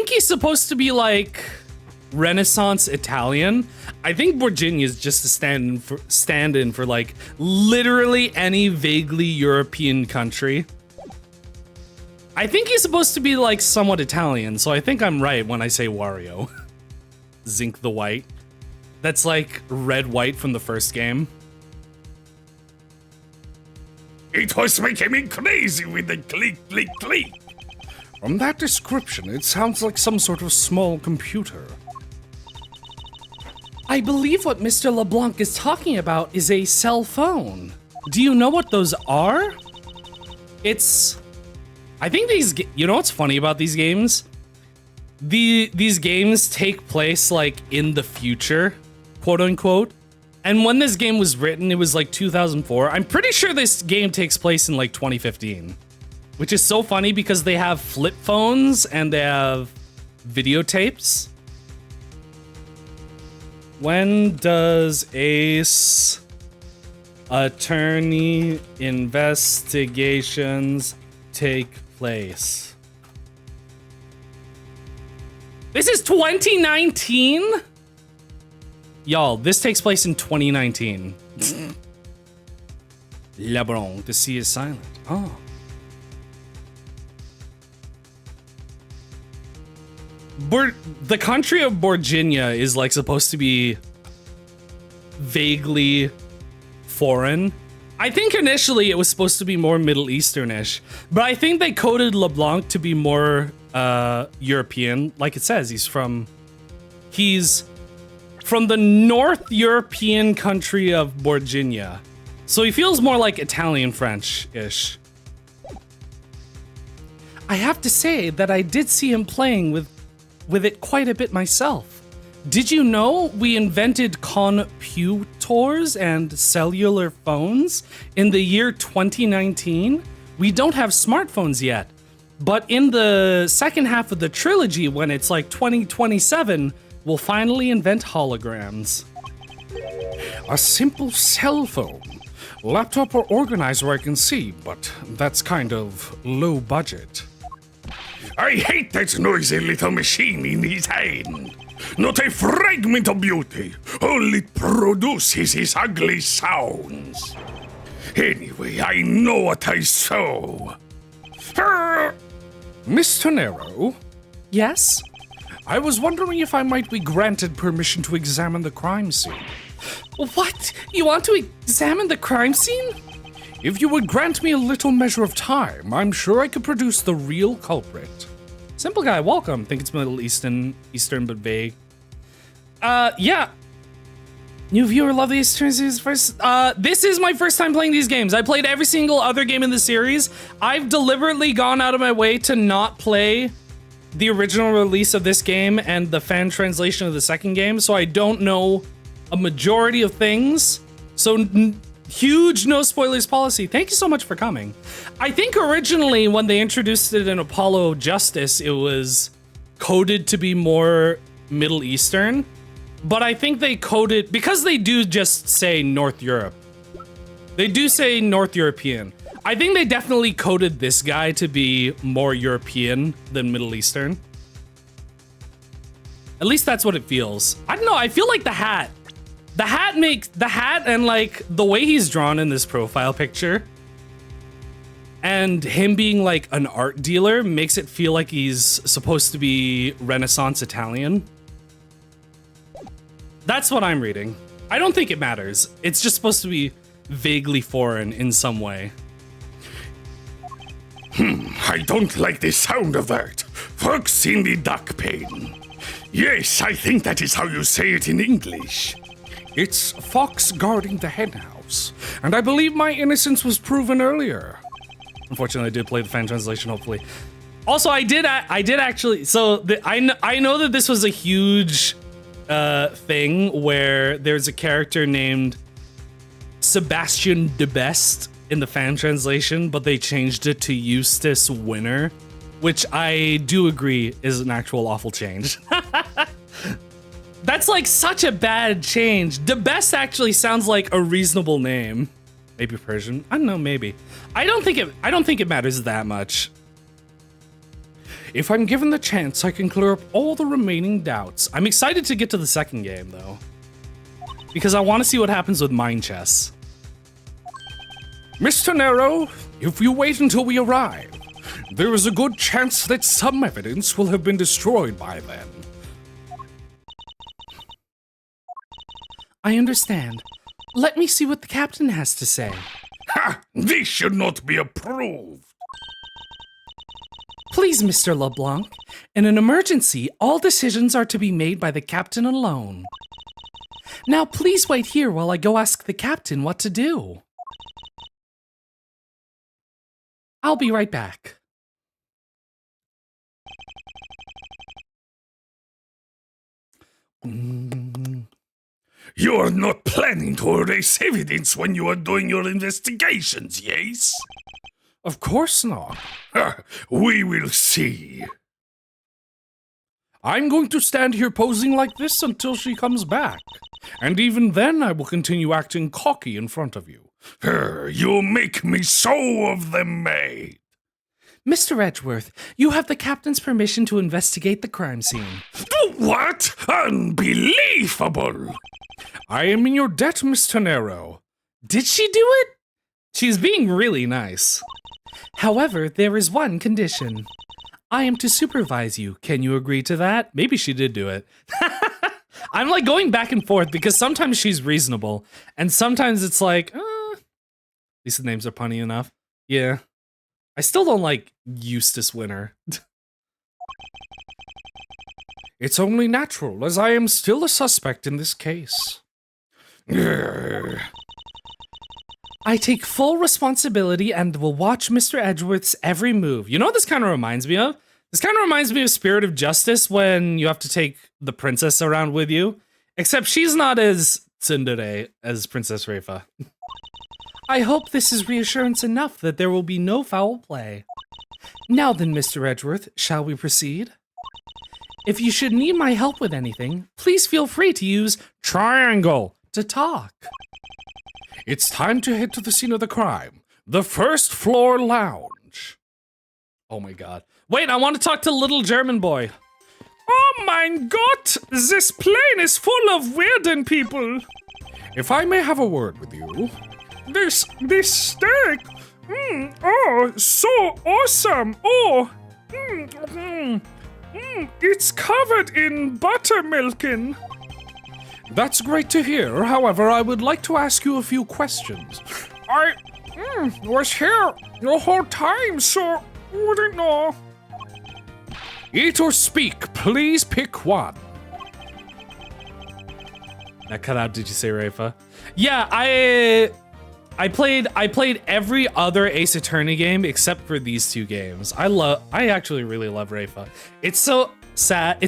he's supposed to be like Renaissance Italian. I think Virginia is just a stand-in for like literally any vaguely European country. I think he's supposed to be like somewhat Italian, so I think I'm right when I say Wario. Zinc the White. That's like red-white from the first game. It was making me crazy with the click, click, click. From that description, it sounds like some sort of small computer. I believe what Mr. LeBlanc is talking about is a cell phone. Do you know what those are? I think you know what's funny about these games? These games take place like in the future, quote unquote. And when this game was written, it was like 2004. I'm pretty sure this game takes place in like 2015, which is so funny because they have flip phones and they have videotapes. When does Ace Attorney investigations take place? This is 2019? Y'all, this takes place in 2019. LeBlanc, the sea is silent. Oh. The country of Virginia is like supposed to be vaguely foreign. I think initially it was supposed to be more Middle Eastern-ish, but I think they coded LeBlanc to be more European. Like it says, he's from from the North European country of Borginia. So he feels more like Italian French-ish. I have to say that I did see him playing with it quite a bit myself. Did you know we invented computers and cellular phones in the year 2019? We don't have smartphones yet, but in the second half of the trilogy, when it's like 2027, we'll finally invent holograms. A simple cell phone. Laptop or organizer I can see, but that's kind of low budget. I hate that noisy little machine in his hand. Not a fragment of beauty. All it produces is ugly sounds. Anyway, I know what I saw. Mr. Nero, Yes? I was wondering if I might be granted permission to examine the crime scene. What? You want to examine the crime scene? If you would grant me a little measure of time, I'm sure I could produce the real culprit. Simple guy, welcome. Think it's Middle Eastern but vague. Yeah. New viewer, love these turns first. This is my first time playing these games. I played every single other game in the series. I've deliberately gone out of my way to not play the original release of this game and the fan translation of the second game, so I don't know a majority of things. So huge no spoilers policy. Thank you so much for coming. I think originally when they introduced it in Apollo Justice, it was coded to be more Middle Eastern, but I think they coded, because they do just say North Europe. They do say North European. I think they definitely coded this guy to be more European than Middle Eastern. At least that's what it feels. I don't know, I feel like the hat and like the way he's drawn in this profile picture and him being like an art dealer makes it feel like he's supposed to be Renaissance Italian. That's what I'm reading. I don't think it matters. It's just supposed to be vaguely foreign in some way. I don't like the sound of that. Fox in the duck pen. Yes, I think that is how you say it in English. It's fox guarding the henhouse, and I believe my innocence was proven earlier. Unfortunately, I did play the fan translation, hopefully. Also, I did actually, so I know that this was a huge thing where there's a character named Sebastian de Best in the fan translation, but they changed it to Eustace Winner, which I do agree is an actual awful change. That's like such a bad change. De Best actually sounds like a reasonable name. Maybe Persian. I don't know, maybe. I don't think it matters that much. If I'm given the chance, I can clear up all the remaining doubts. I'm excited to get to the second game though, because I want to see what happens with Mind Chess. Mr. Nero, if you wait until we arrive, there is a good chance that some evidence will have been destroyed by then. I understand. Let me see what the captain has to say. Ha! This should not be approved. Please, Mr. LeBlanc, in an emergency, all decisions are to be made by the captain alone. Now, please wait here while I go ask the captain what to do. I'll be right back. You are not planning to erase evidence when you are doing your investigations, yes? Of course not. We will see. I'm going to stand here posing like this until she comes back. And even then, I will continue acting cocky in front of you. You make me so of the maid. Mr. Edgeworth, you have the captain's permission to investigate the crime scene. What? Unbelievable! I am in your debt, Mr. Nero. Did she do it? She's being really nice. However, there is one condition. I am to supervise you. Can you agree to that? Maybe she did do it. I'm like going back and forth because sometimes she's reasonable and sometimes it's like, at least the names are punny enough. Yeah. I still don't like Eustace Winner. It's only natural, as I am still a suspect in this case. Grr. I take full responsibility and will watch Mr. Edgeworth's every move. You know what this kind of reminds me of? This kind of reminds me of Spirit of Justice when you have to take the princess around with you. Except she's not as tsundere as Princess Reifa. I hope this is reassurance enough that there will be no foul play. Now then, Mr. Edgeworth, shall we proceed? If you should need my help with anything, please feel free to use triangle to talk. It's time to head to the scene of the crime. The first floor lounge. Oh my god. Wait, I want to talk to little German boy. Oh mein Gott! This plane is full of weirden people! If I may have a word with you. This steak! Oh, so awesome! Oh! It's covered in buttermilking! That's great to hear. However, I would like to ask you a few questions. I was here the whole time, so wouldn't know. Eat or speak, please pick one. That cut out, did you say Reifa? Yeah, I played every other Ace Attorney game except for these two games. I actually really love Reifa. It's so sad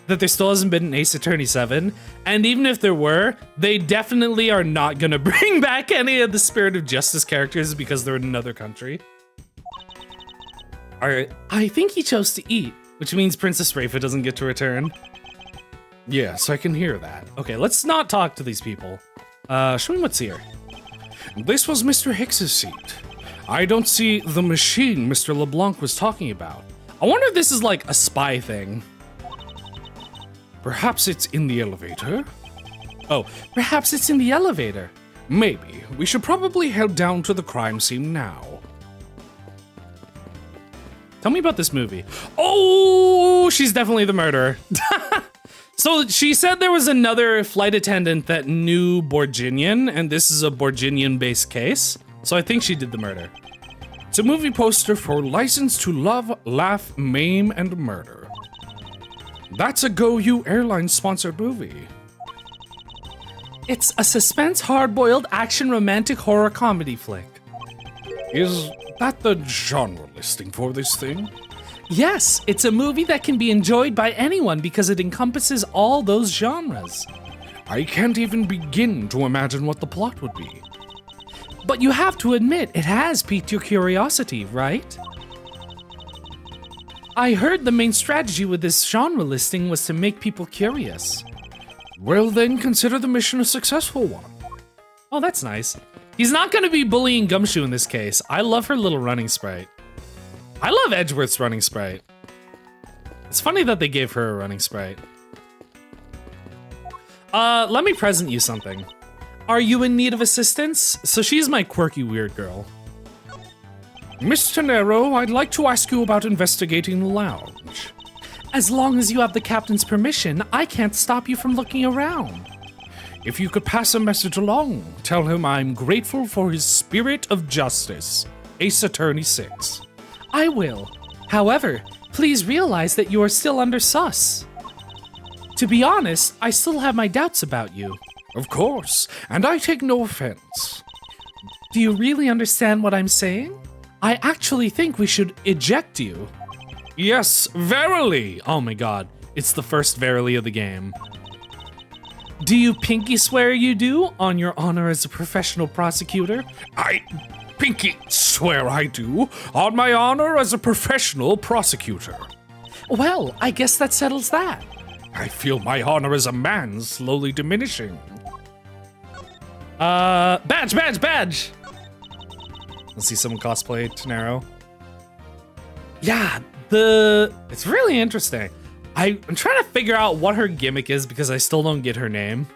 that there still hasn't been an Ace Attorney 7, and even if there were, they definitely are not gonna bring back any of the Spirit of Justice characters because they're in another country. Alright, I think he chose to eat, which means Princess Reifa doesn't get to return. Yes, I can hear that. Okay, let's not talk to these people. Show me what's here. This was Mr. Hicks's seat. I don't see the machine Mr. LeBlanc was talking about. I wonder if this is like a spy thing. Perhaps it's in the elevator? Oh, perhaps it's in the elevator. Maybe. We should probably head down to the crime scene now. Tell me about this movie. Oh, she's definitely the murderer. So she said there was another flight attendant that knew Borginian, and this is a Borginian-based case. So I think she did the murder. It's a movie poster for License to Love, Laugh, Maim, and Murder. That's a Go You Airlines sponsored movie. It's a suspense, hard-boiled, action, romantic, horror comedy flick. Is that the genre listing for this thing? Yes, it's a movie that can be enjoyed by anyone because it encompasses all those genres. I can't even begin to imagine what the plot would be. But you have to admit, it has piqued your curiosity, right? I heard the main strategy with this genre listing was to make people curious. Well then, consider the mission a successful one. Oh, that's nice. He's not going to be bullying Gumshoe in this case. I love her little running sprite. I love Edgeworth's running sprite. It's funny that they gave her a running sprite. Let me present you something. Are you in need of assistance? So she's my quirky weird girl. Miss Tenero, I'd like to ask you about investigating the lounge. As long as you have the captain's permission, I can't stop you from looking around. If you could pass a message along, tell him I'm grateful for his spirit of justice. Ace Attorney 6. I will. However, please realize that you are still under sus. To be honest, I still have my doubts about you. Of course, and I take no offense. Do you really understand what I'm saying? I actually think we should eject you. Yes, verily. Oh my god, it's the first verily of the game. Do you pinky swear you do on your honor as a professional prosecutor? I pinky swear I do on my honor as a professional prosecutor. Well, I guess that settles that. I feel my honor as a man slowly diminishing. Badge! Let's see someone cosplay Tenero. Yeah, it's really interesting. I'm trying to figure out what her gimmick is because I still don't get her name.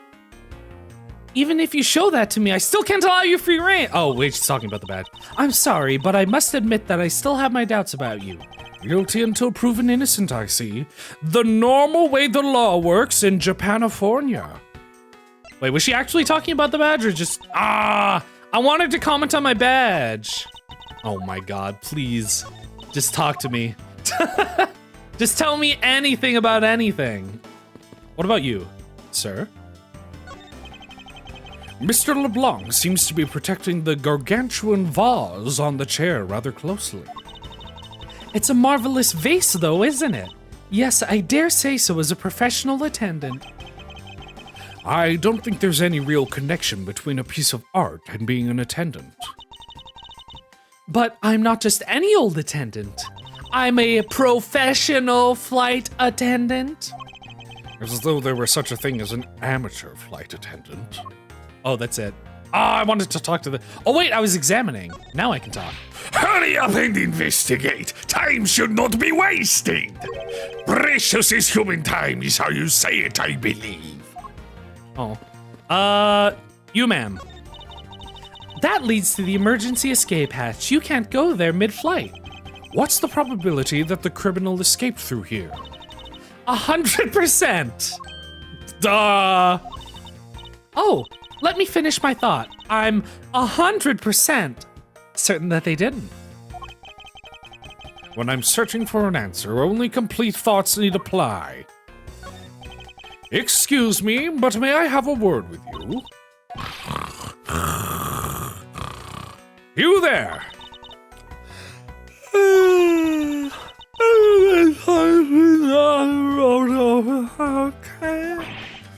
Even if you show that to me, I still can't allow you free reign. Oh, wait, she's talking about the badge. I'm sorry, but I must admit that I still have my doubts about you. Guilty until proven innocent, I see. The normal way the law works in Japanifornia. Wait, was she actually talking about the badge or just... I wanted to comment on my badge. Oh my god, please. Just talk to me. Just tell me anything about anything. What about you, sir? Mr. LeBlanc seems to be protecting the gargantuan vase on the chair rather closely. It's a marvelous vase, though, isn't it? Yes, I dare say so as a professional attendant. I don't think there's any real connection between a piece of art and being an attendant. But I'm not just any old attendant. I'm a professional flight attendant. As though there were such a thing as an amateur flight attendant. Oh, that's it. I wanted to talk to the... Oh, wait, I was examining. Now I can talk. Hurry up and investigate. Time should not be wasted. Precious is human time is how you say it, I believe. Oh. You, ma'am. That leads to the emergency escape hatch. You can't go there mid-flight. What's the probability that the criminal escaped through here? 100%. Duh. Oh, let me finish my thought. I'm 100% certain that they didn't. When I'm searching for an answer, only complete thoughts need apply. Excuse me, but may I have a word with you? You there!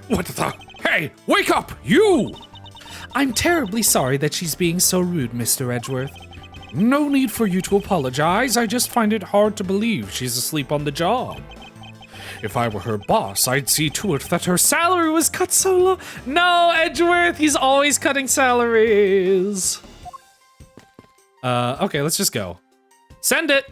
What the? Hey, wake up, you! I'm terribly sorry that she's being so rude, Mr. Edgeworth. No need for you to apologize. I just find it hard to believe she's asleep on the job. If I were her boss, I'd see to it that her Salary was cut so low. No, Edgeworth, he's always cutting salaries. Okay, let's just go. Send it.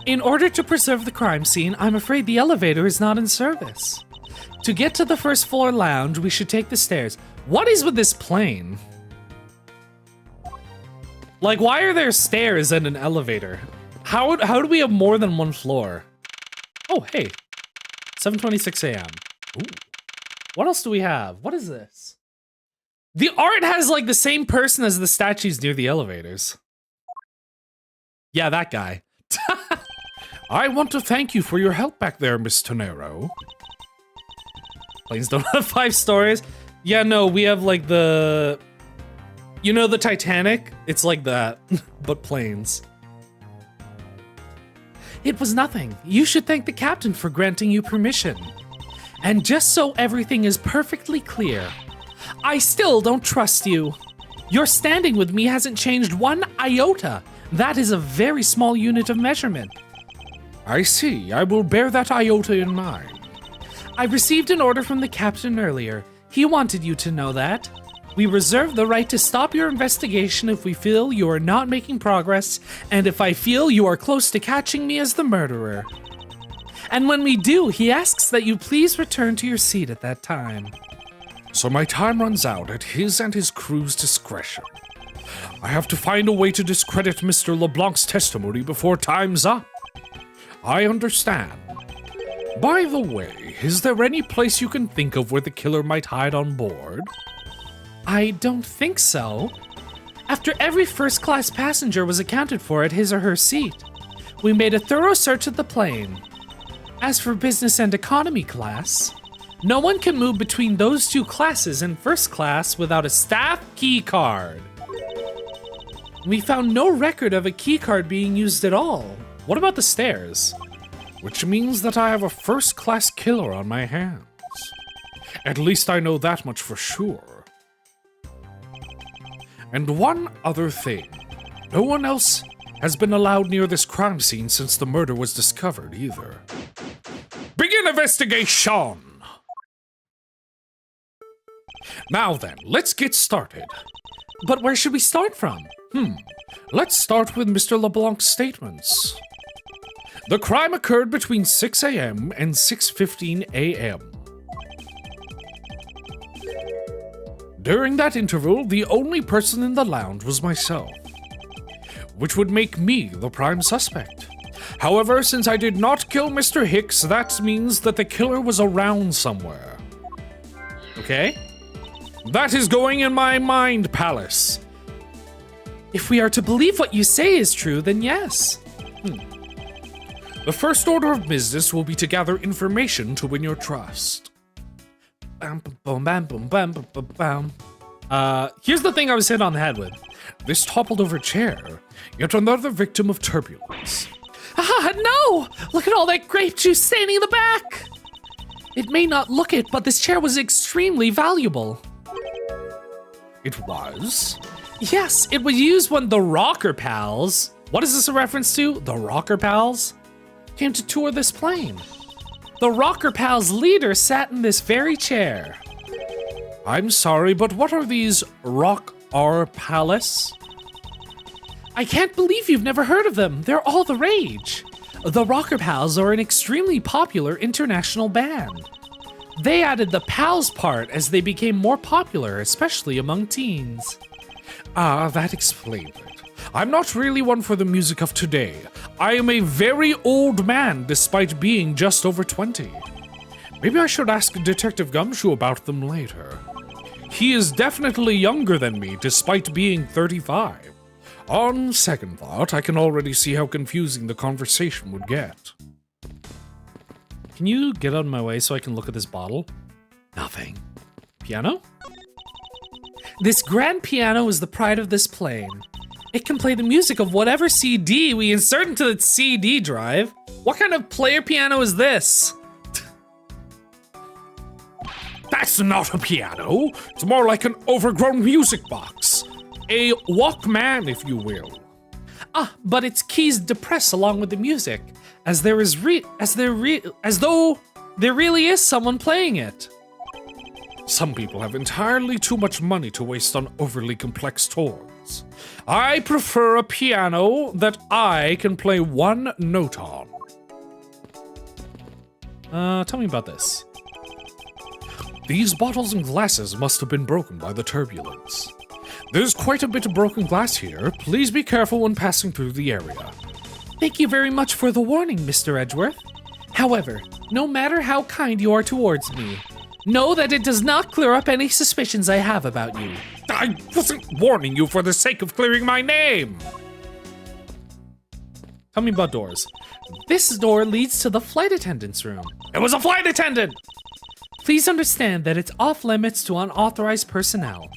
In order to preserve the crime scene, I'm afraid the elevator is not in service. To get to the first floor lounge, we should take the stairs. What is with this plane? Like, why are there stairs and an elevator? How do we have more than one floor? Oh, hey. 7:26 a.m. Ooh. What else do we have? What is this? The art has, like, the same person as the statues near the elevators. Yeah, that guy. I want to thank you for your help back there, Miss Tonero. Planes don't have 5 stories. Yeah, no, we have like the... You know the Titanic? It's like that, but planes. It was nothing. You should thank the captain for granting you permission. And just so everything is perfectly clear, I still don't trust you. Your standing with me hasn't changed 1 iota. That is a very small unit of measurement. I see. I will bear that iota in mind. I received an order from the captain earlier. He wanted you to know that. We reserve the right to stop your investigation if we feel you are not making progress, and if I feel you are close to catching me as the murderer. And when we do, he asks that you please return to your seat at that time. So my time runs out at his and his crew's discretion. I have to find a way to discredit Mr. LeBlanc's testimony before time's up. I understand. By the way, is there any place you can think of where the killer might hide on board? I don't think so. After every first-class passenger was accounted for at his or her seat, we made a thorough search of the plane. As for business and economy class, no one can move between those 2 classes in first class without a staff key card. We found no record of a key card being used at all. What about the stairs? Which means that I have a first-class killer on my hands. At least I know that much for sure. And one other thing. No one else has been allowed near this crime scene since the murder was discovered either. Begin investigation! Now then, let's get started. But where should we start from? Let's start with Mr. LeBlanc's statements. The crime occurred between 6 a.m. and 6:15 a.m. During that interval, the only person in the lounge was myself, which would make me the prime suspect. However, since I did not kill Mr. Hicks, that means that the killer was around somewhere. Okay. That is going in my mind palace. If we are to believe what you say is true, then yes. The first order of business will be to gather information to win your trust. Bam, bam, bam, bam, bam, bam, bam. Here's the thing I was hit on the head with. This toppled over chair, yet another victim of turbulence. Ah, no! Look at all that grape juice standing in the back! It may not look it, but this chair was extremely valuable. It was? Yes, it was used when the Rocker Pals... What is this a reference to? The Rocker Pals? Came to tour this plane. The Rocker Pals leader sat in this very chair. I'm sorry, but what are these Rock R Palace? I can't believe you've never heard of them. They're all the rage. The Rocker Pals are an extremely popular international band. They added the pals part as they became more popular, especially among teens. Ah, that explains it. I'm not really one for the music of today. I am a very old man despite being just over 20. Maybe I should ask Detective Gumshoe about them later. He is definitely younger than me despite being 35. On second thought, I can already see how confusing the conversation would get. Can you get out of my way so I can look at this bottle? Nothing. Piano? This grand piano is the pride of this plane. It can play the music of whatever CD we insert into its CD drive. What kind of player piano is this? That's not a piano. It's more like an overgrown music box. A Walkman, if you will. Ah, but its keys depress along with the music, as though there really is someone playing it. Some people have entirely too much money to waste on overly complex toys. I prefer a piano that I can play one note on. Tell me about this. These bottles and glasses must have been broken by the turbulence. There's quite a bit of broken glass here. Please be careful when passing through the area. Thank you very much for the warning, Mr. Edgeworth. However, no matter how kind you are towards me, know that it does not clear up any suspicions I have about you. I wasn't warning you for the sake of clearing my name. Tell me about doors. This door leads to the flight attendant's room. It was a flight attendant! Please understand that it's off limits to unauthorized personnel.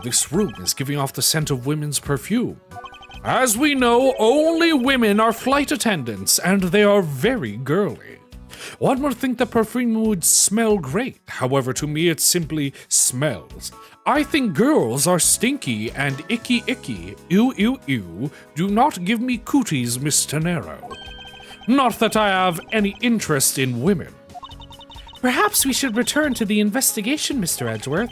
This room is giving off the scent of women's perfume. As we know, only women are flight attendants, and they are very girly. One would think the perfume would smell great, however, to me it simply smells. I think girls are stinky and icky icky. Ew, ew, ew. Do not give me cooties, Miss Tenero. Not that I have any interest in women. Perhaps we should return to the investigation, Mr. Edgeworth.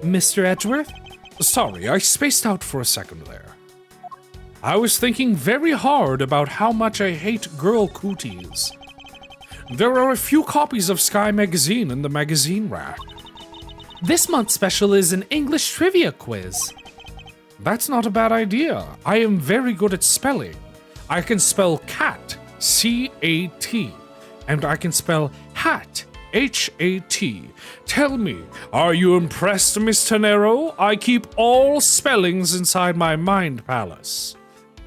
Mr. Edgeworth? Sorry, I spaced out for a second there. I was thinking very hard about how much I hate girl cooties. There are a few copies of Sky Magazine in the magazine rack. This month's special is an English trivia quiz. That's not a bad idea. I am very good at spelling. I can spell cat, C-A-T, and I can spell hat, H-A-T. Tell me, are you impressed, Miss Tenero? I keep all spellings inside my mind palace.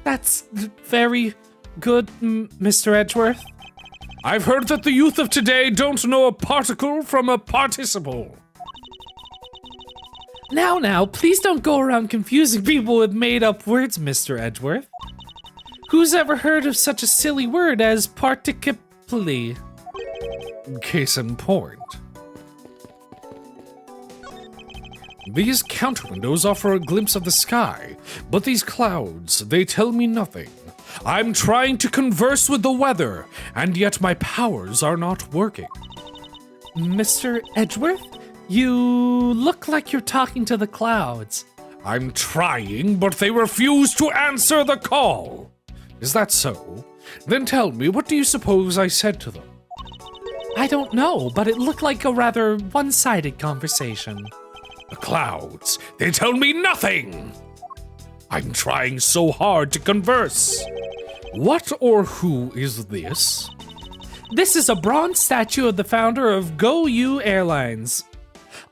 That's very good, Mr. Edgeworth. I've heard that the youth of today don't know a particle from a participle. Now, please don't go around confusing people with made-up words, Mr. Edgeworth. Who's ever heard of such a silly word as participly? Case in point. These counter windows offer a glimpse of the sky, but these clouds, they tell me nothing. I'm trying to converse with the weather, and yet my powers are not working. Mr. Edgeworth? You look like you're talking to the clouds. I'm trying, but they refuse to answer the call. Is that so? Then tell me, what do you suppose I said to them? I don't know, but it looked like a rather one-sided conversation. The clouds, they tell me nothing! I'm trying so hard to converse. What or who is this? This is a bronze statue of the founder of Go You Airlines.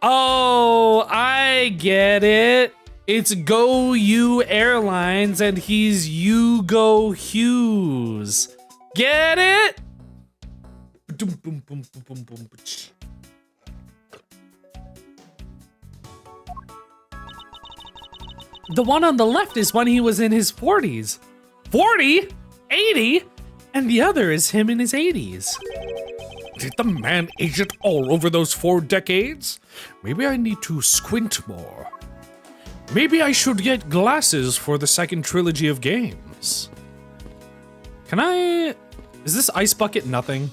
Oh, I get it. It's Go You Airlines and he's Hugo Hughes. Get it? The one on the left is when he was in his 40s. 40? 80? And the other is him in his 80s. Did the man age it all over those 4 decades? Maybe I need to squint more. Maybe I should get glasses for the second trilogy of games. Can I... Is this ice bucket nothing?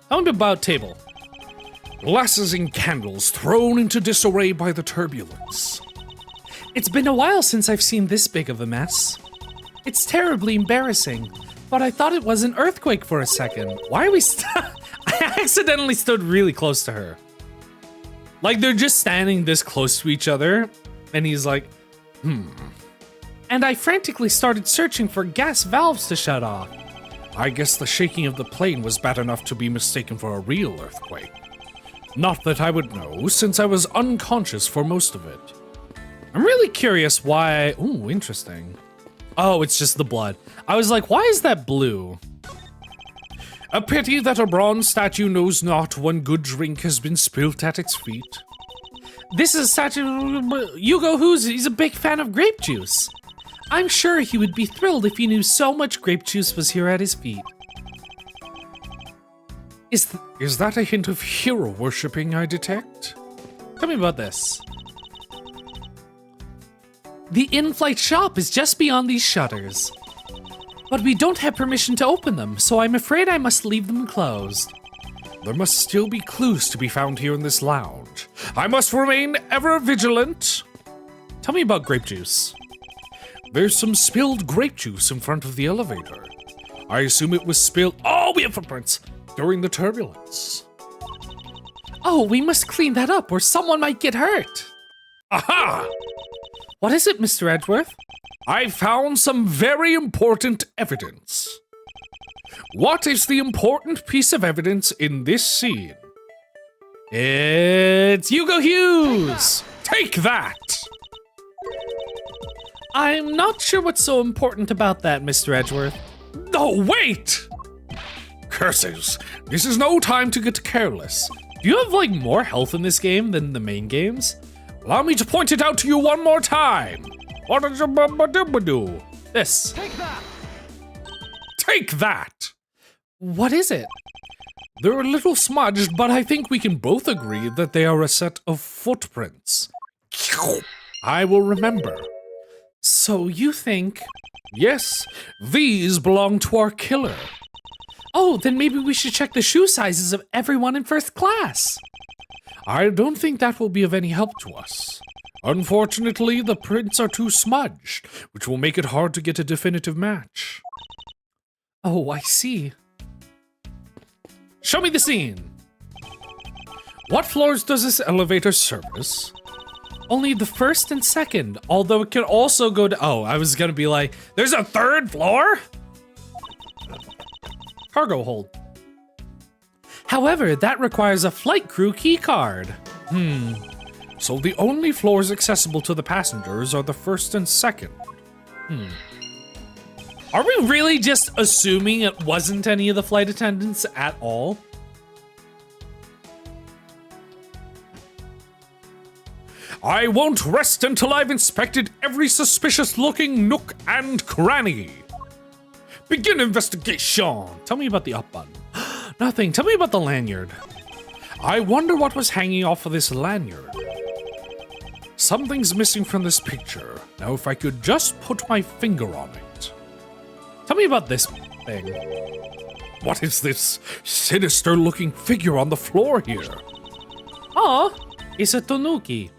Tell me about table. Glasses and candles thrown into disarray by the turbulence. It's been a while since I've seen this big of a mess. It's terribly embarrassing, but I thought it was an earthquake for a second. Why are we I accidentally stood really close to her. Like, they're just standing this close to each other, and he's like, And I frantically started searching for gas valves to shut off. I guess the shaking of the plane was bad enough to be mistaken for a real earthquake. Not that I would know, since I was unconscious for most of it. I'm really curious why... Ooh, interesting. Oh, it's just the blood. I was like, why is that blue? A pity that a bronze statue knows not when good drink has been spilt at its feet. This is statue... Hugo Hughes, he's a big fan of grape juice. I'm sure he would be thrilled if he knew so much grape juice was here at his feet. Is that a hint of hero worshipping I detect? Tell me about this. The in-flight shop is just beyond these shutters. But we don't have permission to open them, so I'm afraid I must leave them closed. There must still be clues to be found here in this lounge. I must remain ever vigilant. Tell me about grape juice. There's some spilled grape juice in front of the elevator. I assume it was spilled— Oh, we have footprints! During the turbulence. Oh, we must clean that up or someone might get hurt. Aha! What is it, Mr. Edgeworth? I found some very important evidence. What is the important piece of evidence in this scene? It's Hugo Hughes! Take that! I'm not sure what's so important about that, Mr. Edgeworth. No, wait! Curses! This is no time to get careless. Do you have, like, more health in this game than the main games? Allow me to point it out to you one more time. What did you do? This. Take that! Take that! What is it? They're a little smudged, but I think we can both agree that they are a set of footprints. I will remember. So you think... Yes, these belong to our killer. Oh, then maybe we should check the shoe sizes of everyone in first class. I don't think that will be of any help to us. Unfortunately, the prints are too smudged, which will make it hard to get a definitive match. Oh, I see. Show me the scene. What floors does this elevator service? Only the first and second, although it can also go to... Oh, I was gonna be like, there's a third floor? Cargo hold. However, that requires a flight crew key card. So the only floors accessible to the passengers are the first and second. Are we really just assuming it wasn't any of the flight attendants at all? I won't rest until I've inspected every suspicious-looking nook and cranny. Begin investigation. Tell me about the up button. Nothing. Tell me about the lanyard. I wonder what was hanging off of this lanyard. Something's missing from this picture. Now, if I could just put my finger on it. Tell me about this thing. What is this sinister-looking figure on the floor here? Oh, it's a tanuki.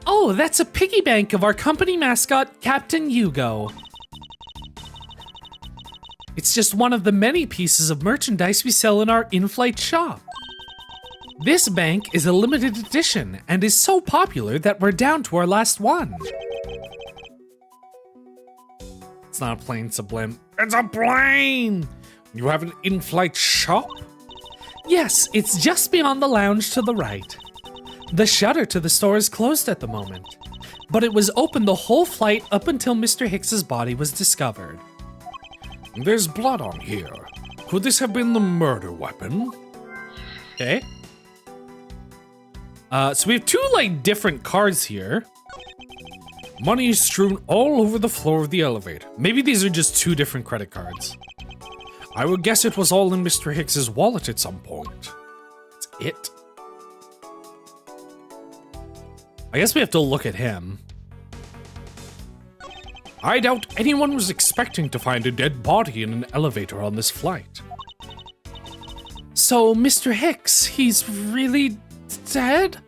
Oh, that's a piggy bank of our company mascot, Captain Hugo. It's just one of the many pieces of merchandise we sell in our in-flight shop. This bank is a limited edition and is so popular that we're down to our last one. It's not a plane, it's a blimp. It's a plane! You have an in-flight shop? Yes, it's just beyond the lounge to the right. The shutter to the store is closed at the moment. but it was open the whole flight up until Mr. Hicks's body was discovered. There's blood on here. Could this have been the murder weapon? Okay. So we have two, like, different cards here. Money is strewn all over the floor of the elevator. Maybe these are just two different credit cards. I would guess it was all in Mr. Hicks's wallet at some point. That's it. I guess we have to look at him. I doubt anyone was expecting to find a dead body in an elevator on this flight. So, Mr. Hicks, he's really dead?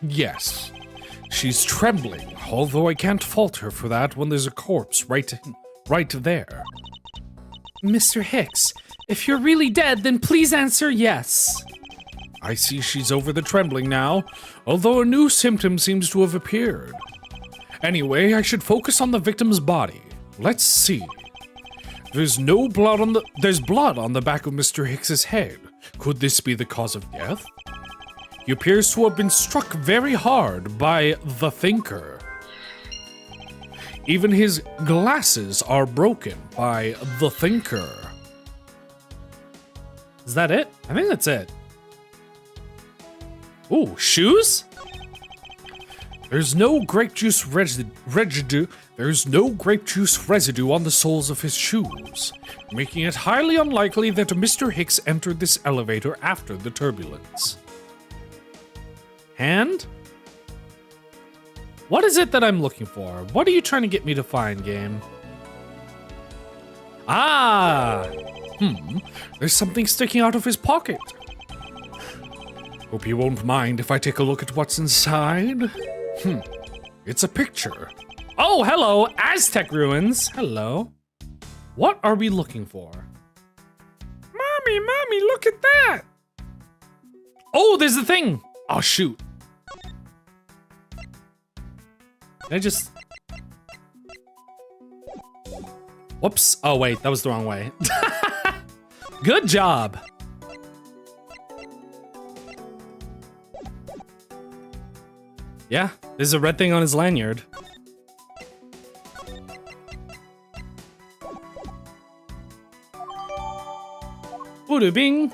Yes. She's trembling, although I can't fault her for that when there's a corpse right there. Mr. Hicks, if you're really dead, then please answer yes. I see she's over the trembling now, although a new symptom seems to have appeared. Anyway, I should focus on the victim's body. Let's see. There's blood on the back of Mr. Hicks's head. Could this be the cause of death? He appears to have been struck very hard by the thinker. Even his glasses are broken by the thinker. Is that it? I think that's it. Ooh, shoes? There's no grape juice residue. There's no grape juice residue on the soles of his shoes, making it highly unlikely that Mr. Hicks entered this elevator after the turbulence. Hand? What is it that I'm looking for? What are you trying to get me to find, game? Ah! There's something sticking out of his pocket. Hope you won't mind if I take a look at what's inside. It's a picture. Oh, hello, Aztec ruins. Hello. What are we looking for? Mommy, look at that! Oh, there's the thing. Oh, shoot. Can I just... Whoops. Oh, wait, that was the wrong way. Good job. Yeah, there's a red thing on his lanyard. Voodoo bing.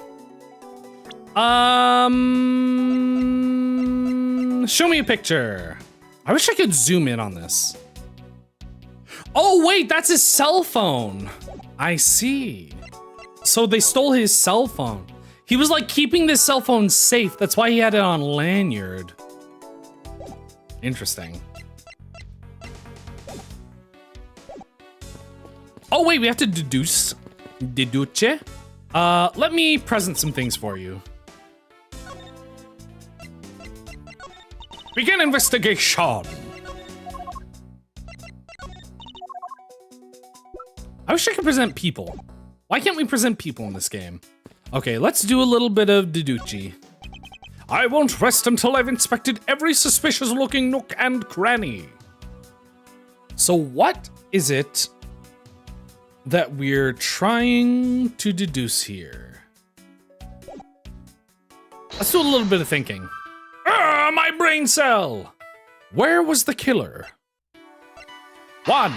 Show me a picture. I wish I could zoom in on this. Oh, wait, that's his cell phone. I see. So they stole his cell phone. He was like keeping this cell phone safe. That's why he had it on lanyard. Interesting. Oh, wait, we have to deduce. Deduce? Let me present some things for you. Begin investigation. I wish I could present people. Why can't we present people in this game? Okay, let's do a little bit of deduce. I won't rest until I've inspected every suspicious-looking nook and cranny. So what is it that we're trying to deduce here? Let's do a little bit of thinking. Ah, my brain cell! Where was the killer? 1,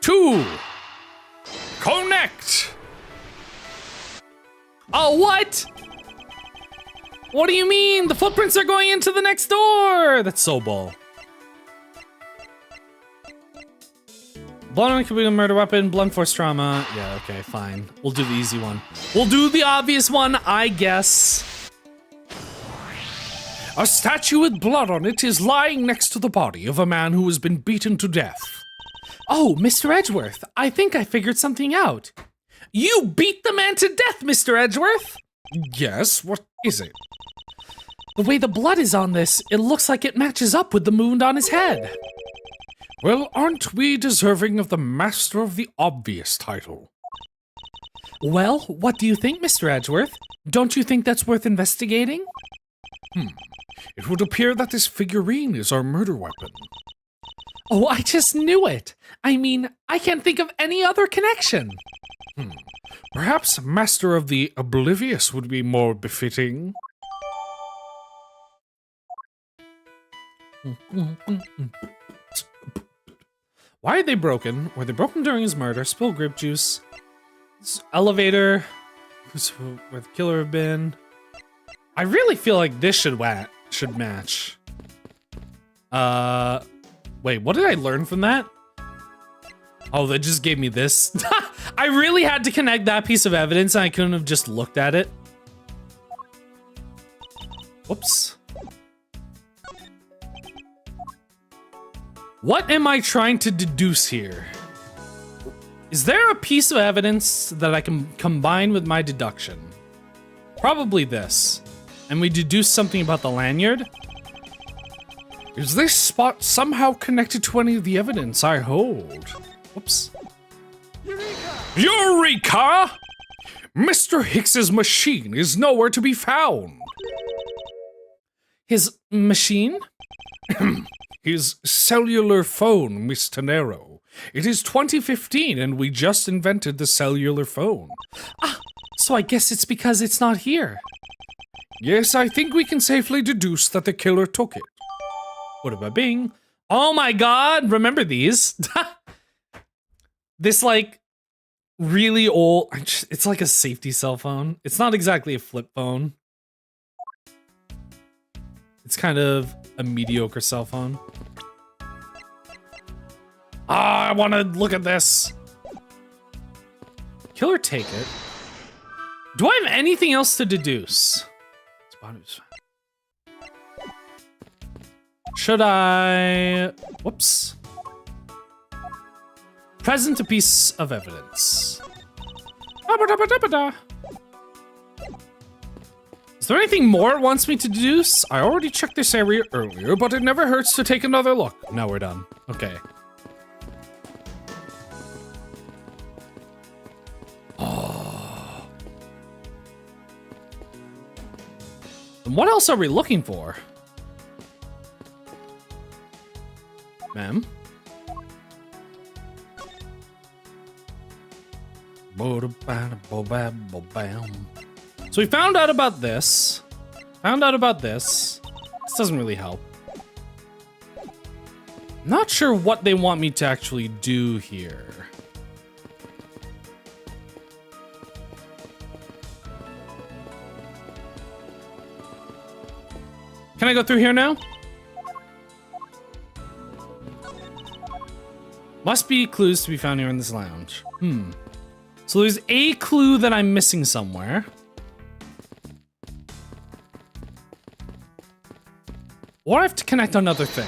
2, connect! Oh, what? What do you mean? The footprints are going into the next door! That's so bull. Blood on could be a murder weapon, blunt force trauma. Yeah, okay, fine. We'll do the easy one. We'll do the obvious one, I guess. A statue with blood on it is lying next to the body of a man who has been beaten to death. Oh, Mr. Edgeworth, I think I figured something out. You beat the man to death, Mr. Edgeworth! Yes, what is it? The way the blood is on this, it looks like it matches up with the wound on his head. Well, aren't we deserving of the Master of the Obvious title? Well, what do you think, Mr. Edgeworth? Don't you think that's worth investigating? It would appear that this figurine is our murder weapon. Oh, I just knew it. I mean, I can't think of any other connection. Perhaps Master of the Oblivious would be more befitting. Why are they broken? Were they broken during his murder? Spill grape juice. This elevator. Where the killer have been. I really feel like this should match. Wait, what did I learn from that? Oh, that just gave me this. I really had to connect that piece of evidence and I couldn't have just looked at it. Whoops. What am I trying to deduce here? Is there a piece of evidence that I can combine with my deduction? Probably this. And we deduce something about the lanyard? Is this spot somehow connected to any of the evidence I hold? Whoops. Eureka! Mr. Hicks's machine is nowhere to be found. His machine? His cellular phone, Mr. Nero. It is 2015 and we just invented the cellular phone. Ah, so I guess it's because it's not here. Yes, I think we can safely deduce that the killer took it. What about Bing? Oh my god, remember these? This like really old, it's like a safety cell phone. It's not exactly a flip phone. It's kind of a mediocre cell phone. Ah, I want to look at this. Killer take it. Do I have anything else to deduce? Should I... Whoops. Present a piece of evidence. Is there anything more it wants me to deduce? I already checked this area earlier, but it never hurts to take another look. Now we're done. Okay. Oh. And what else are we looking for? Ma'am? So we found out about this. This doesn't really help. Not sure what they want me to actually do here. Can I go through here now? Must be clues to be found here in this lounge. So there's a clue that I'm missing somewhere. Or I have to connect another thing.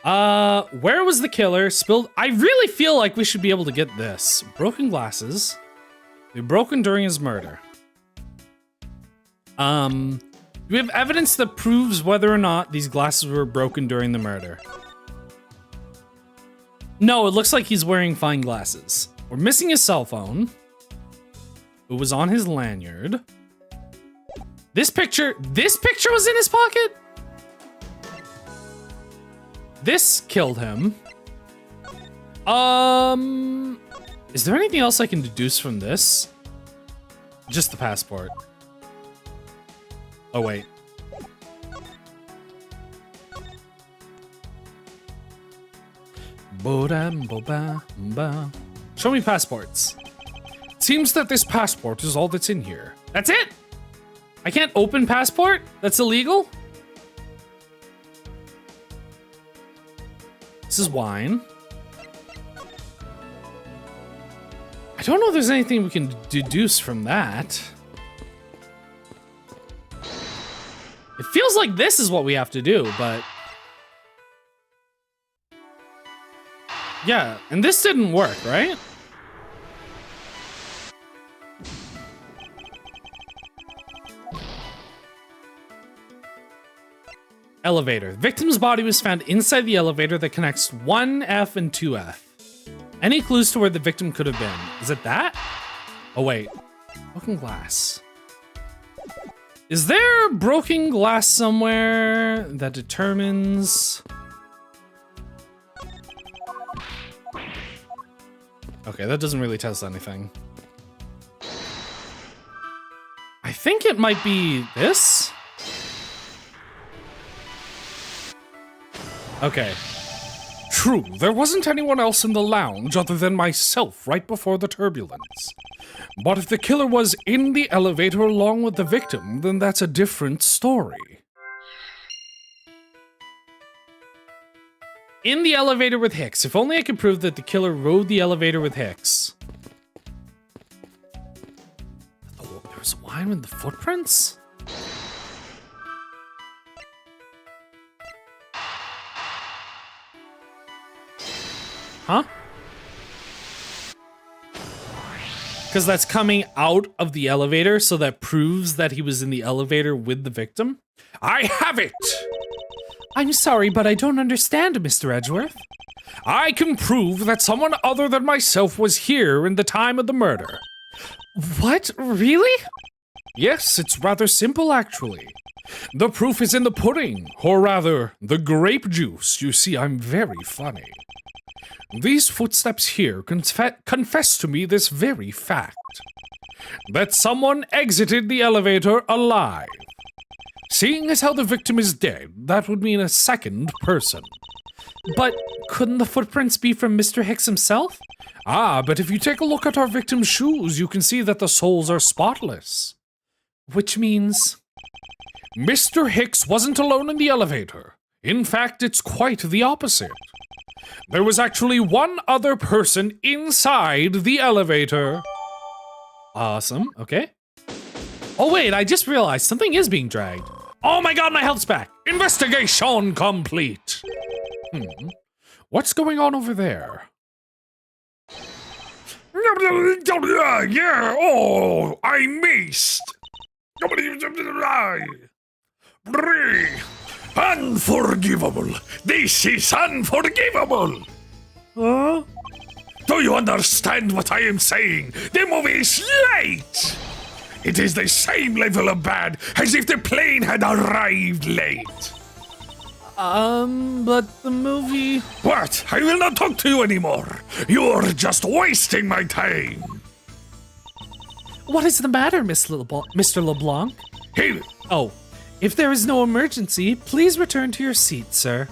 Where was the killer? Spilled. I really feel like we should be able to get this. Broken glasses. They were broken during his murder. Do we have evidence that proves whether or not these glasses were broken during the murder? No, it looks like he's wearing fine glasses. We're missing his cell phone. It was on his lanyard. This picture was in his pocket? This killed him. Is there anything else I can deduce from this? Just the passport. Oh, wait. Show me passports. Seems that this passport is all that's in here. That's it? I can't open passport? That's illegal? This is wine. I don't know if there's anything we can deduce from that. It feels like this is what we have to do, but... Yeah, and this didn't work, right? Elevator. The victim's body was found inside the elevator that connects 1F and 2F. Any clues to where the victim could have been? Is it that? Oh, wait. Broken glass. Is there broken glass somewhere that determines... Okay, that doesn't really tell us anything. I think it might be this? Okay. True, there wasn't anyone else in the lounge other than myself right before the turbulence. But if the killer was in the elevator along with the victim, then that's a different story. In the elevator with Hicks. If only I could prove that the killer rode the elevator with Hicks. Oh, there was wine with the footprints? Huh? Because that's coming out of the elevator, so that proves that he was in the elevator with the victim? I have it! I'm sorry, but I don't understand, Mr. Edgeworth. I can prove that someone other than myself was here in the time of the murder. What? Really? Yes, it's rather simple, actually. The proof is in the pudding, or rather, the grape juice. You see, I'm very funny. These footsteps here confess to me this very fact. That someone exited the elevator alive. Seeing as how the victim is dead, that would mean a second person. But couldn't the footprints be from Mr. Hicks himself? Ah, but if you take a look at our victim's shoes, you can see that the soles are spotless. Which means... Mr. Hicks wasn't alone in the elevator. In fact, it's quite the opposite. There was actually one other person inside the elevator. Awesome, okay. Oh wait, I just realized something is being dragged. Oh my god, my health's back. Investigation complete. What's going on over there? Yeah, oh, I missed. Unforgivable. This is unforgivable. Huh? Do you understand what I am saying? The movie is late. It is the same level of bad as if the plane had arrived late. But the movie... What? I will not talk to you anymore. You're just wasting my time. What is the matter, Mr. LeBlanc? Here, Oh, if there is no emergency, please return to your seat, sir.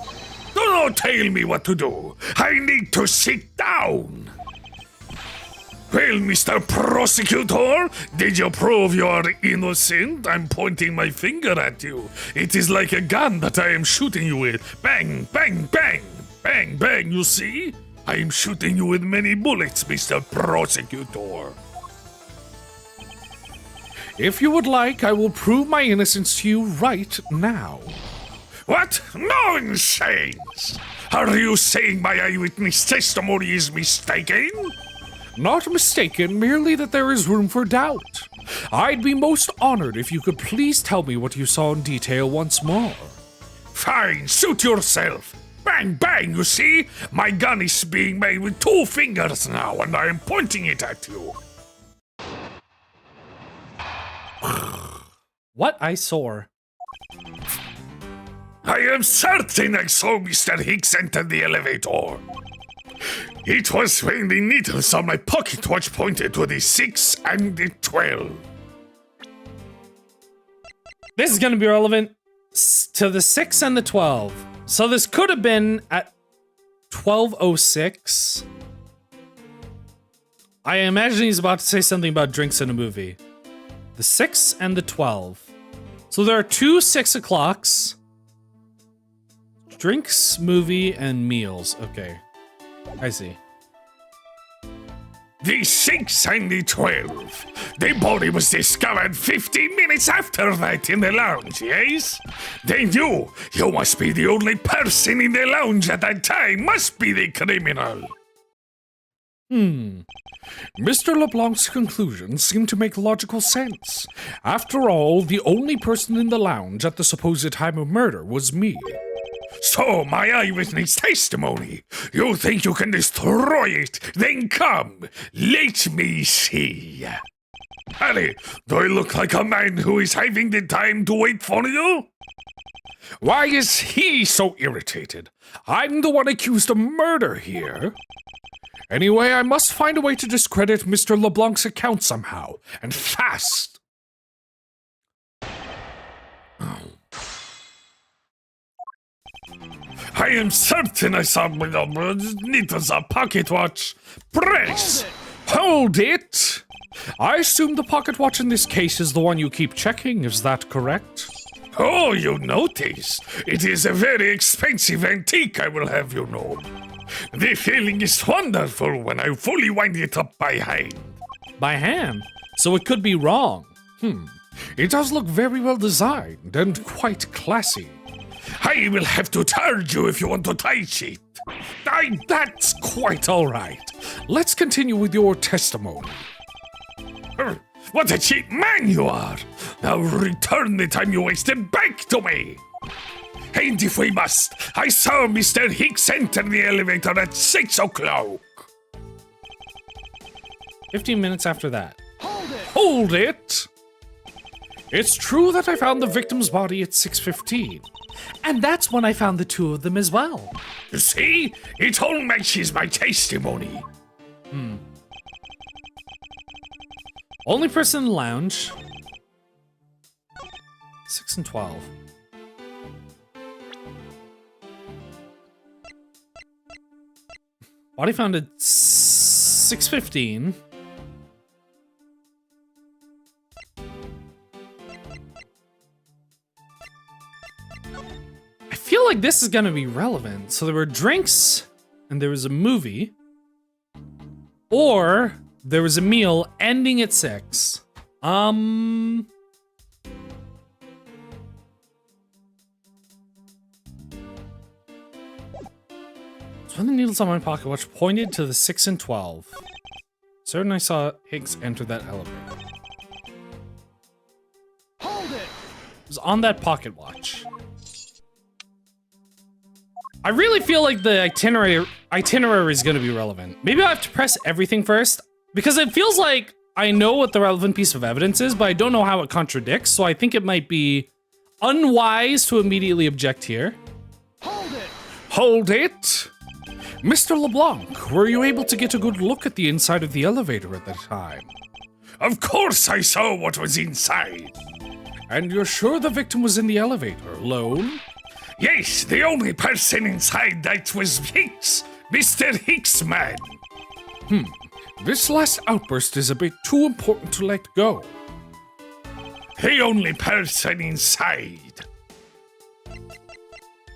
do not tell me what to do. I need to sit down. Well, Mr. Prosecutor, did you prove you are innocent? I'm pointing my finger at you. It is like a gun that I am shooting you with. Bang, bang, bang, bang, bang, you see? I am shooting you with many bullets, Mr. Prosecutor. If you would like, I will prove my innocence to you right now. What? Nonsense! Are you saying my eyewitness testimony is mistaken? Not mistaken, merely that there is room for doubt. I'd be most honored if you could please tell me what you saw in detail once more. Fine, suit yourself. Bang, bang, you see? My gun is being made with 2 fingers now, and I am pointing it at you. What I saw. I am certain I saw Mr. Hicks enter the elevator. It was when the needles on my pocket watch pointed to the 6 and the 12. This is gonna be relevant to the 6 and the 12. So this could have been at 12:06. I imagine he's about to say something about drinks in a movie. The 6 and the 12. So there are 2 6 o'clocks. Drinks, movie, and meals. Okay. I see. The 6 and the 12. The body was discovered 15 minutes after that in the lounge, yes? Then you must be the only person in the lounge at that time, must be the criminal. Mr. LeBlanc's conclusions seem to make logical sense. After all, the only person in the lounge at the supposed time of murder was me. So, my eyewitness testimony. You think you can destroy it? Then come, let me see. Harry, do I look like a man who is having the time to wait for you? Why is he so irritated? I'm the one accused of murder here. Anyway, I must find a way to discredit Mr. LeBlanc's account somehow, and fast. I am certain I saw it was a pocket watch. Press! Hold it! I assume the pocket watch in this case is the one you keep checking, is that correct? Oh, you notice? It is a very expensive antique, I will have you know. The feeling is wonderful when I fully wind it up by hand. By hand? So it could be wrong. It does look very well designed and quite classy. I will have to charge you if you want to touch it. That's quite all right. Let's continue with your testimony. What a cheap man you are! Now return the time you wasted back to me! And if we must, I saw Mr. Hicks enter the elevator at 6 o'clock. 15 minutes after that. Hold it! It's true that I found the victim's body at 6:15. And that's when I found the two of them as well. You see? It all matches my testimony. Only person in the lounge. 6 and 12. Body found at 6:15. I feel like this is gonna be relevant. So there were drinks, and there was a movie, or there was a meal ending at 6. So when the needles on my pocket watch pointed to the 6 and 12. Certain I saw Hicks enter that elevator. Hold it! It was on that pocket watch. I really feel like the itinerary is going to be relevant. Maybe I have to press everything first, because it feels like I know what the relevant piece of evidence is, but I don't know how it contradicts, so I think it might be unwise to immediately object here. Hold it! Hold it! Mr. LeBlanc, were you able to get a good look at the inside of the elevator at that time? Of course I saw what was inside. And you're sure the victim was in the elevator alone? Yes, the only person inside that was Hicks, Mr. Hicks man. This last outburst is a bit too important to let go. The only person inside.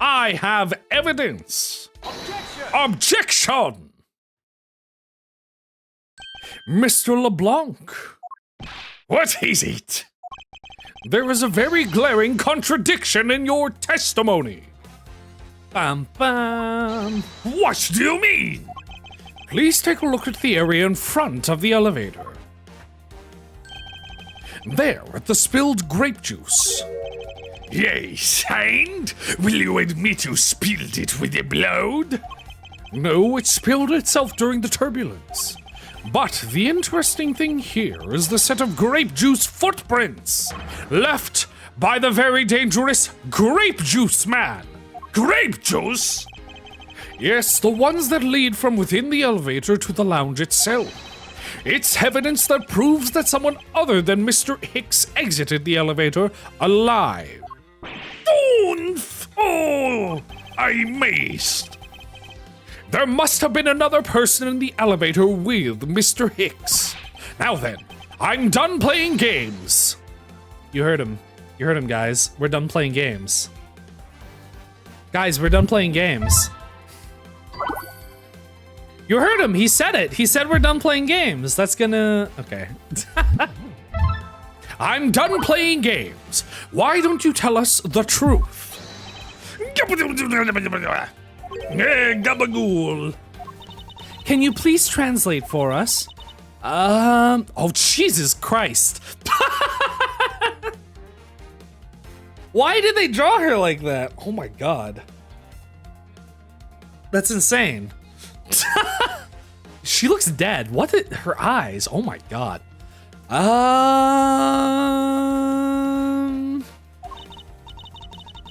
I have evidence. Objection! Mr. LeBlanc. What is it? There is a very glaring contradiction in your testimony. Bam bam. What do you mean? Please take a look at the area in front of the elevator. There, at the spilled grape juice. Yes, and? Will you admit you spilled it with the blood? No, it spilled itself during the turbulence. But the interesting thing here is the set of grape juice footprints left by the very dangerous grape juice man. Grape juice? Yes, the ones that lead from within the elevator to the lounge itself. It's evidence that proves that someone other than Mr. Hicks exited the elevator alive. Oh, I missed. There must have been another person in the elevator with Mr. Hicks. Now then, I'm done playing games. You heard him. You heard him, guys. We're done playing games. Guys, we're done playing games. You heard him. He said it. He said we're done playing games. That's gonna... Okay. I'm done playing games. Why don't you tell us the truth? Gabagool. Can you please translate for us? Oh, Jesus Christ. Why did they draw her like that? Oh my god. That's insane. She looks dead. What her eyes? Oh my god.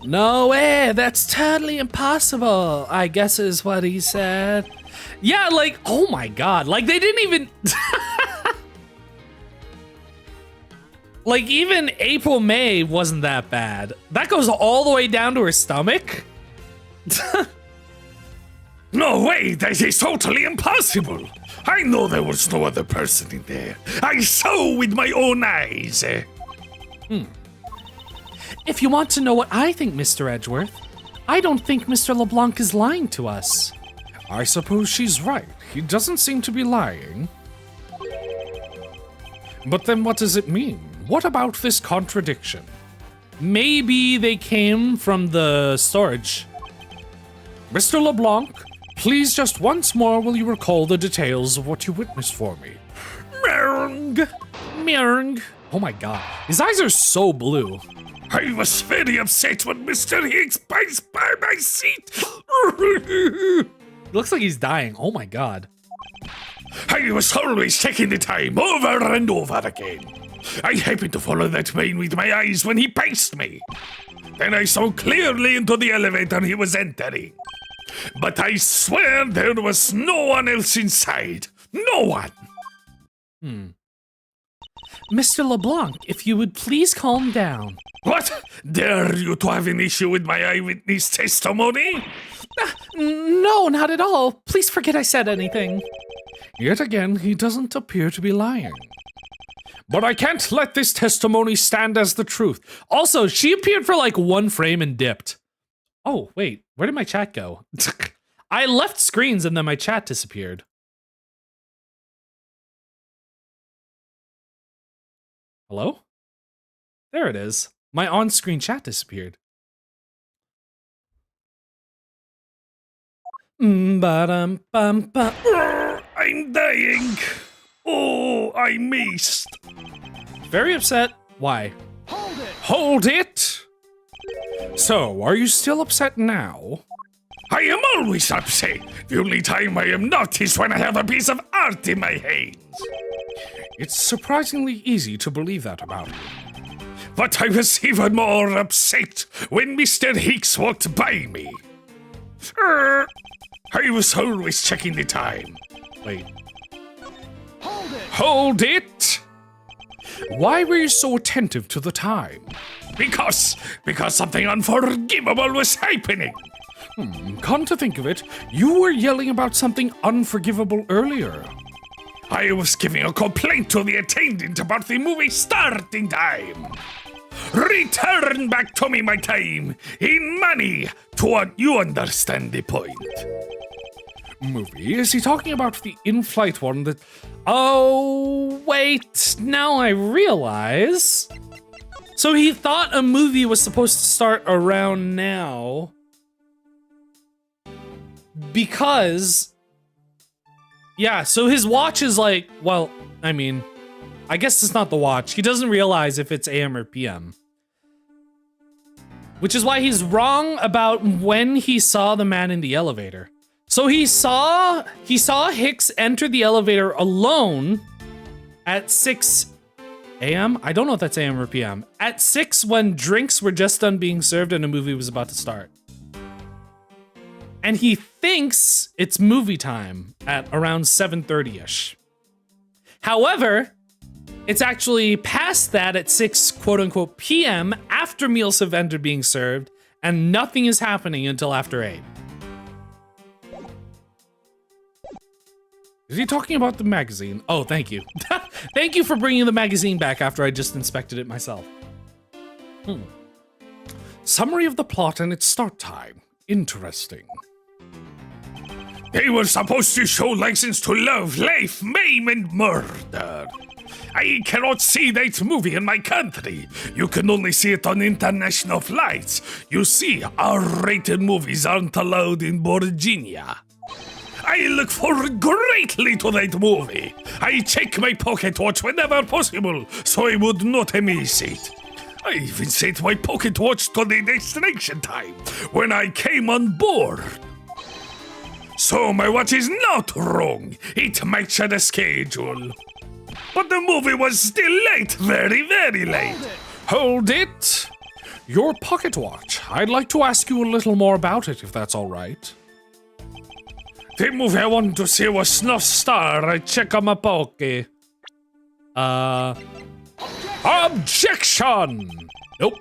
No way, that's totally impossible, I guess is what he said. Yeah, like, oh my god, like they didn't even... Like, even April May wasn't that bad. That goes all the way down to her stomach? No way, that is totally impossible. I know there was no other person in there. I saw with my own eyes. If you want to know what I think, Mr. Edgeworth, I don't think Mr. LeBlanc is lying to us. I suppose she's right. He doesn't seem to be lying. But then what does it mean? What about this contradiction? Maybe they came from the storage. Mr. LeBlanc, please just once more will you recall the details of what you witnessed for me? Merng. Meong. Oh my god. His eyes are so blue. I was very upset when Mr. Hicks passed by my seat. It looks like he's dying. Oh my god. I was always checking the time over and over again. I happened to follow that man with my eyes when he passed me. Then I saw clearly into the elevator he was entering. But I swear there was no one else inside. No one. Mr. LeBlanc, if you would please calm down. What? Dare you to have an issue with my eyewitness testimony? No, not at all. Please forget I said anything. Yet again, he doesn't appear to be lying. But I can't let this testimony stand as the truth. Also, she appeared for like one frame and dipped. Oh, wait, where did my chat go? I left screens and then my chat disappeared. Hello? There it is. My on-screen chat disappeared. Ba-dum-bum-bum. I'm dying. Oh, I missed. Very upset. Why? Hold it! So, are you still upset now? I am always upset. The only time I am not is when I have a piece of art in my hands. It's surprisingly easy to believe that about you. But I was even more upset when Mr. Hicks walked by me. I was always checking the time. Wait. Hold it! Why were you so attentive to the time? Because something unforgivable was happening. Come to think of it, you were yelling about something unforgivable earlier. I was giving a complaint to the attendant about the movie starting time. Return back to me my time in money to what you understand the point. Movie? Is he talking about the in-flight one that... Oh, wait. Now I realize. So he thought a movie was supposed to start around now. Because... Yeah, so his watch is like, well, I mean, I guess it's not the watch. He doesn't realize if it's AM or PM. Which is why he's wrong about when he saw the man in the elevator. So he saw Hicks enter the elevator alone at 6 AM? I don't know if that's AM or PM. At 6 when drinks were just done being served and a movie was about to start. And he thinks it's movie time at around 7:30-ish. However, it's actually past that at 6 quote-unquote PM after meals have ended being served and nothing is happening until after 8. Is he talking about the magazine? Oh, thank you. Thank you for bringing the magazine back after I just inspected it myself. Summary of the plot and its start time. Interesting. They were supposed to show license to love, life, maim, and murder. I cannot see that movie in my country. You can only see it on international flights. You see, R-rated movies aren't allowed in Virginia. I look forward greatly to that movie. I check my pocket watch whenever possible, so I would not miss it. I even set my pocket watch to the destination time when I came on board. So my watch is not wrong. It matched the schedule. But the movie was still late, very, very late. Hold it! Your pocket watch. I'd like to ask you a little more about it, if that's all right. The movie I wanted to see was Snuff Star. I check on my pocket. Objection! Nope.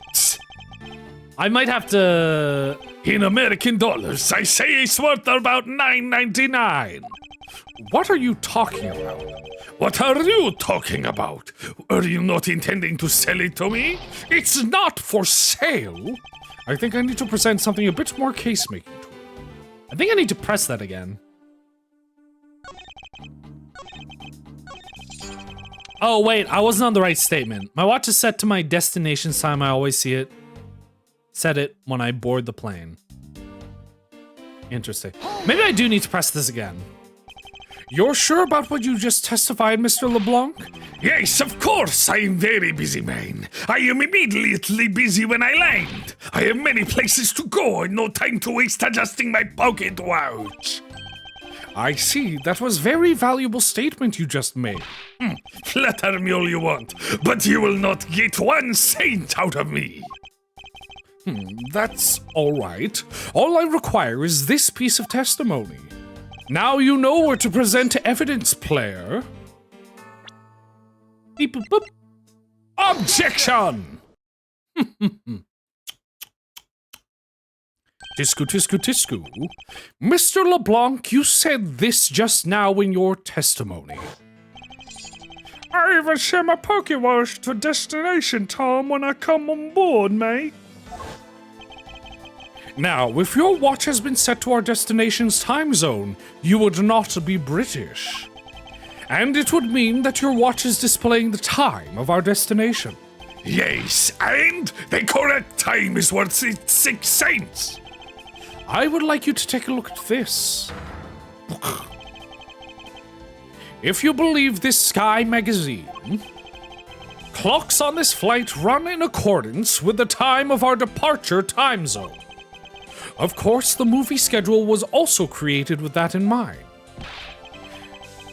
I might have to... In American dollars, I say it's worth about $9.99. What are you talking about? What are you talking about? Are you not intending to sell it to me? It's not for sale. I think I need to present something a bit more case-making. I think I need to press that again. Oh, wait, I wasn't on the right statement. My watch is set to my destination's time. I always see it. Set it when I board the plane. Interesting. Maybe I do need to press this again. You're sure about what you just testified, Mr. LeBlanc? Yes, of course, I am very busy, man. I am immediately busy when I land. I have many places to go and no time to waste adjusting my pocket watch. I see. That was very valuable statement you just made. Flatter me all you want, but you will not get 1 cent out of me. That's all right. All I require is this piece of testimony. Now you know where to present evidence, player. Beep, boop, boop. Objection! Tisku, tisku, tisku. Mr. LeBlanc, you said this just now in your testimony. I even share my pocket watch to destination time when I come on board, mate. Now, if your watch has been set to our destination's time zone, you would not be British. And it would mean that your watch is displaying the time of our destination. Yes, and the correct time is worth 6 cents. I would like you to take a look at this. If you believe this Sky magazine, clocks on this flight run in accordance with the time of our departure time zone. Of course, the movie schedule was also created with that in mind.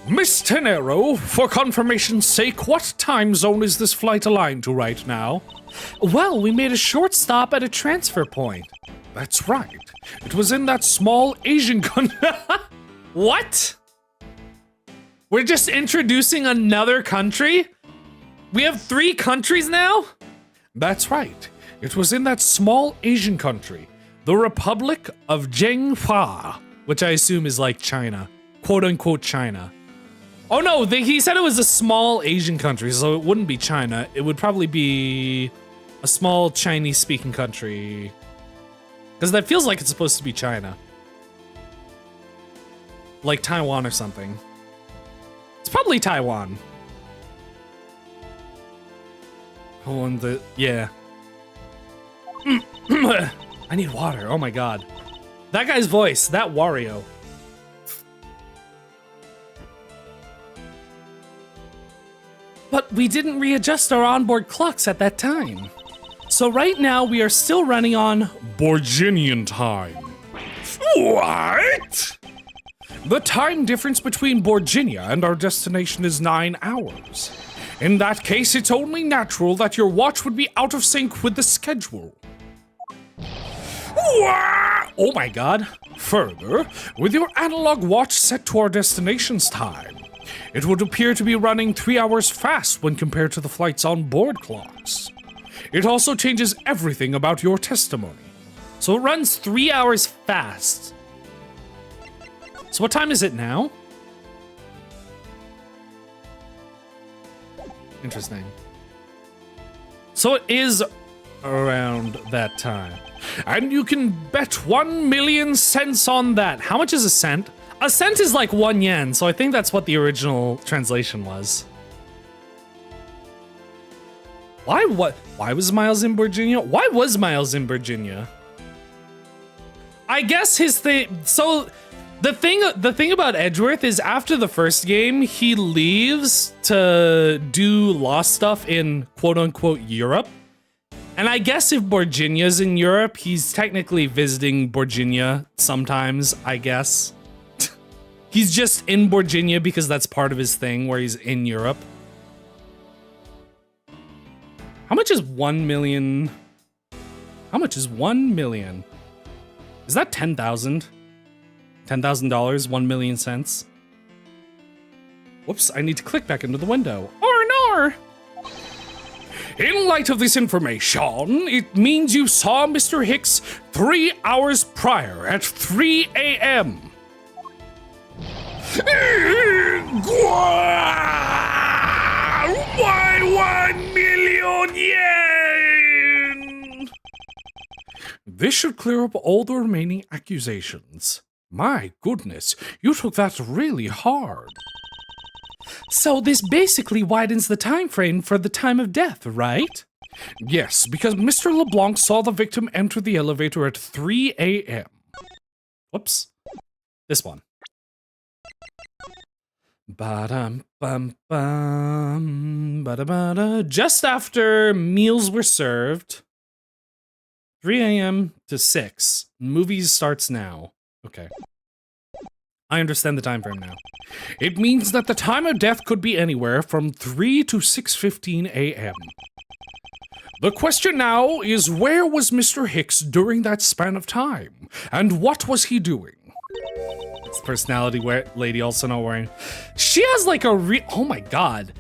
Miss Tenero, for confirmation's sake, what time zone is this flight aligned to right now? Well, we made a short stop at a transfer point. That's right. It was in that small Asian country. What? We're just introducing another country? We have 3 countries now? That's right. It was in that small Asian country, the Republic of Zhenghua, which I assume is like China. Quote unquote China. Oh no, he said it was a small Asian country, so it wouldn't be China. It would probably be a small Chinese speaking country. Because that feels like it's supposed to be China. Like Taiwan or something. It's probably Taiwan. Oh, and yeah. I need water, oh my god. That guy's voice, that Wario. But we didn't readjust our onboard clocks at that time. So right now we are still running on Borginian time. What? The time difference between Borginia and our destination is 9 hours. In that case, it's only natural that your watch would be out of sync with the schedule. What? Oh my god. Further, with your analog watch set to our destination's time, it would appear to be running 3 hours fast when compared to the flight's onboard clocks. It also changes everything about your testimony. So it runs 3 hours fast. So what time is it now? Interesting. So it is around that time. And you can bet 1 million cents on that. How much is a cent? A cent is like 1 yen, so I think that's what the original translation was. Why was Miles in Virginia? Why was Miles in Virginia? I guess his thing. So the thing about Edgeworth is after the first game, he leaves to do law stuff in quote unquote Europe. And I guess if Borginia's in Europe, he's technically visiting Borginia sometimes, I guess. He's just in Borginia because that's part of his thing where he's in Europe. How much is 1 million? How much is 1 million? Is that 10,000? $10,000, 1 million cents? Whoops, I need to click back into the window. Or no! In light of this information, it means you saw Mr. Hicks 3 hours prior at 3 a.m. Why 1 million yen? This should clear up all the remaining accusations. My goodness, you took that really hard. So this basically widens the time frame for the time of death, right? Yes, because Mr. LeBlanc saw the victim enter the elevator at 3 a.m. Whoops. This one. Ba-dum-bum-bum, ba-da-ba-da. Just after meals were served, 3 a.m. to 6. Movies starts now. Okay. I understand the time frame now. It means that the time of death could be anywhere from 3 to 6:15 a.m. The question now is, where was Mr. Hicks during that span of time? And what was he doing? This personality lady also not wearing. She has like a oh my god.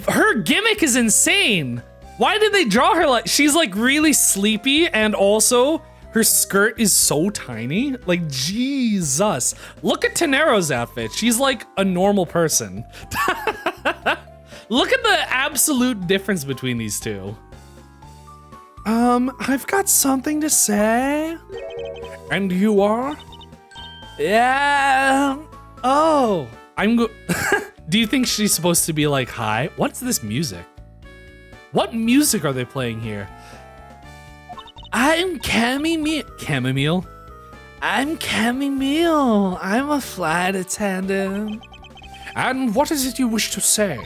Her gimmick is insane. Why did they draw her like she's like really sleepy, and also her skirt is so tiny. Like, Jesus. Look at Tenero's outfit. She's like a normal person. Look at the absolute difference between these two. I've got something to say. And you are? Yeah. Oh, do you think she's supposed to be like, hi? What's this music? What music are they playing here? I'm Chamomile. I'm Chamomile. I'm a flight attendant. And what is it you wish to say?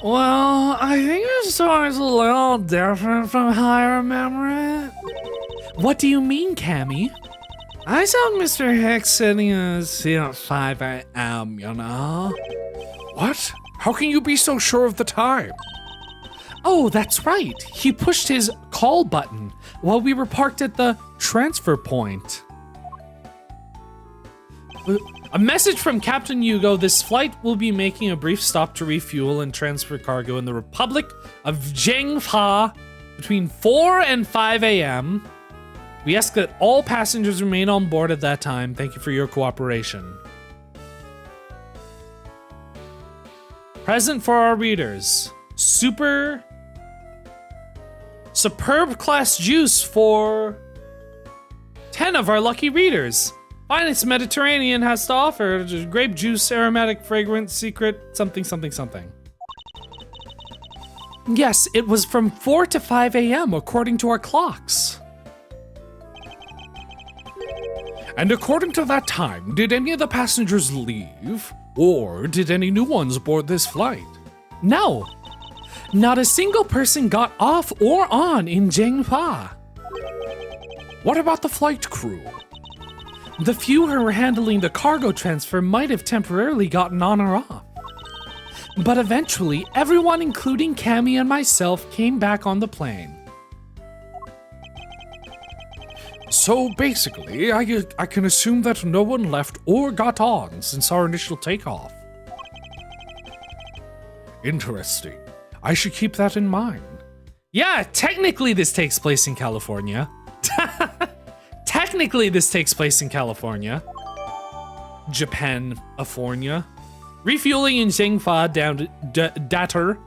Well, I think this song is a little different from how I remember it. What do you mean, Cammy? I saw Mr. Hicks sitting in his seat at 5 a.m., you know? What? How can you be so sure of the time? Oh, that's right. He pushed his call button while we were parked at the transfer point. A message from Captain Yugo. This flight will be making a brief stop to refuel and transfer cargo in the Republic of Zhengfa between 4 and 5 a.m. We ask that all passengers remain on board at that time. Thank you for your cooperation. Present for our readers. Superb class juice for 10 of our lucky readers. Finest Mediterranean has to offer. Grape juice, aromatic, fragrant, secret, something, something, something. Yes, it was from 4 to 5 a.m. according to our clocks. And according to that time, did any of the passengers leave? Or did any new ones board this flight? No. Not a single person got off or on in Zhengfa. What about the flight crew? The few who were handling the cargo transfer might have temporarily gotten on or off. But eventually, everyone, including Cammy and myself, came back on the plane. So basically, I can assume that no one left or got on since our initial takeoff. Interesting. I should keep that in mind. Yeah, technically this takes place in California. Technically this takes place in California. Japan-afornia. Refueling in Zhengfa down to datter.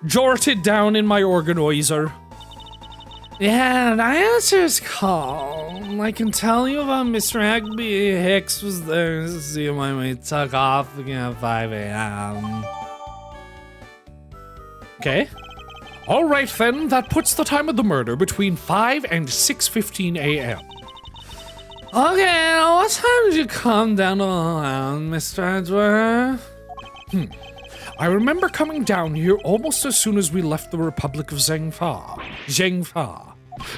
Jorted down in my organizer. Yeah, the answer is calm. I can tell you about Mr. Hicks was there to see when we took off again at 5 a.m. Okay. All right then, that puts the time of the murder between 5 and 6:15 a.m. Okay, now what time did you come down to the lounge, Mr. Edgeworth? I remember coming down here almost as soon as we left the Republic of Zhengfa.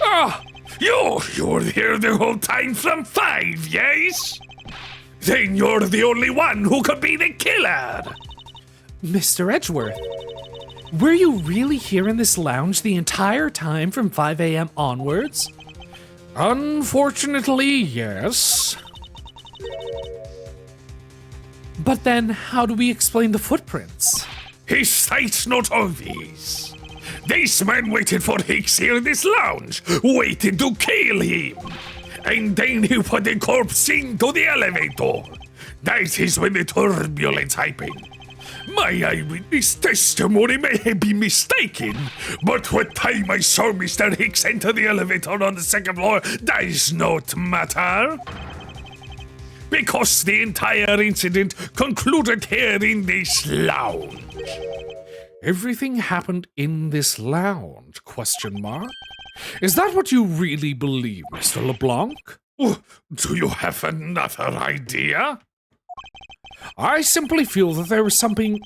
Ah! You were here the whole time from 5, yes? Then you're the only one who could be the killer! Mr. Edgeworth, were you really here in this lounge the entire time from 5 a.m. onwards? Unfortunately, yes. But then, how do we explain the footprints? His sight's not obvious. This man waited for Hicks here in this lounge, waited to kill him. And then he put the corpse into the elevator. That is when the turbulence happened. My eyewitness testimony may have been mistaken, but what time I saw Mr. Hicks enter the elevator on the second floor does not matter. Because the entire incident concluded here in this lounge. Everything happened in this lounge, question mark? Is that what you really believe, Mr. LeBlanc? Do you have another idea? I simply feel that there is something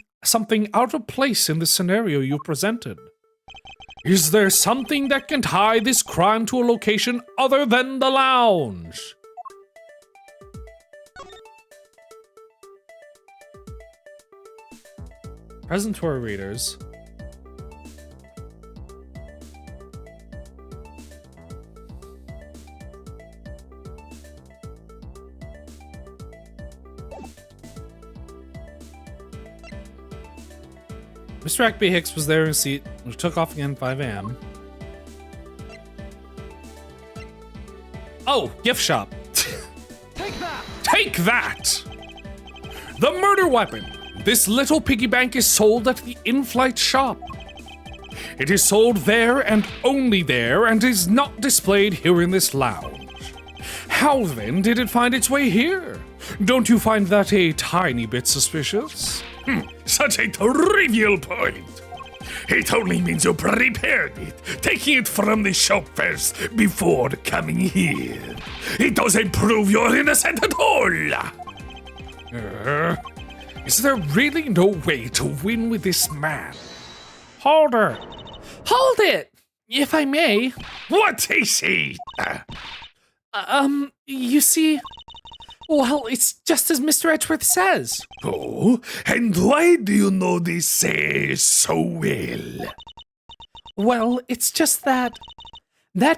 out of place in the scenario you presented. Is there something that can tie this crime to a location other than the lounge? Present to our readers. Mr. Ackby Hicks was there in his seat, which took off again at 5 a.m. Oh, gift shop. Take that! Take that! The murder weapon. This little piggy bank is sold at the in-flight shop. It is sold there and only there and is not displayed here in this lounge. How then did it find its way here? Don't you find that a tiny bit suspicious? Such a trivial point. It only means you prepared it, taking it from the shop first before coming here. It doesn't prove you're innocent at all. Is there really no way to win with this man? Hold her. Hold it, if I may. What is it? You see, well, it's just as Mr. Edgeworth says. Oh, and why do you know this so well? Well, it's just that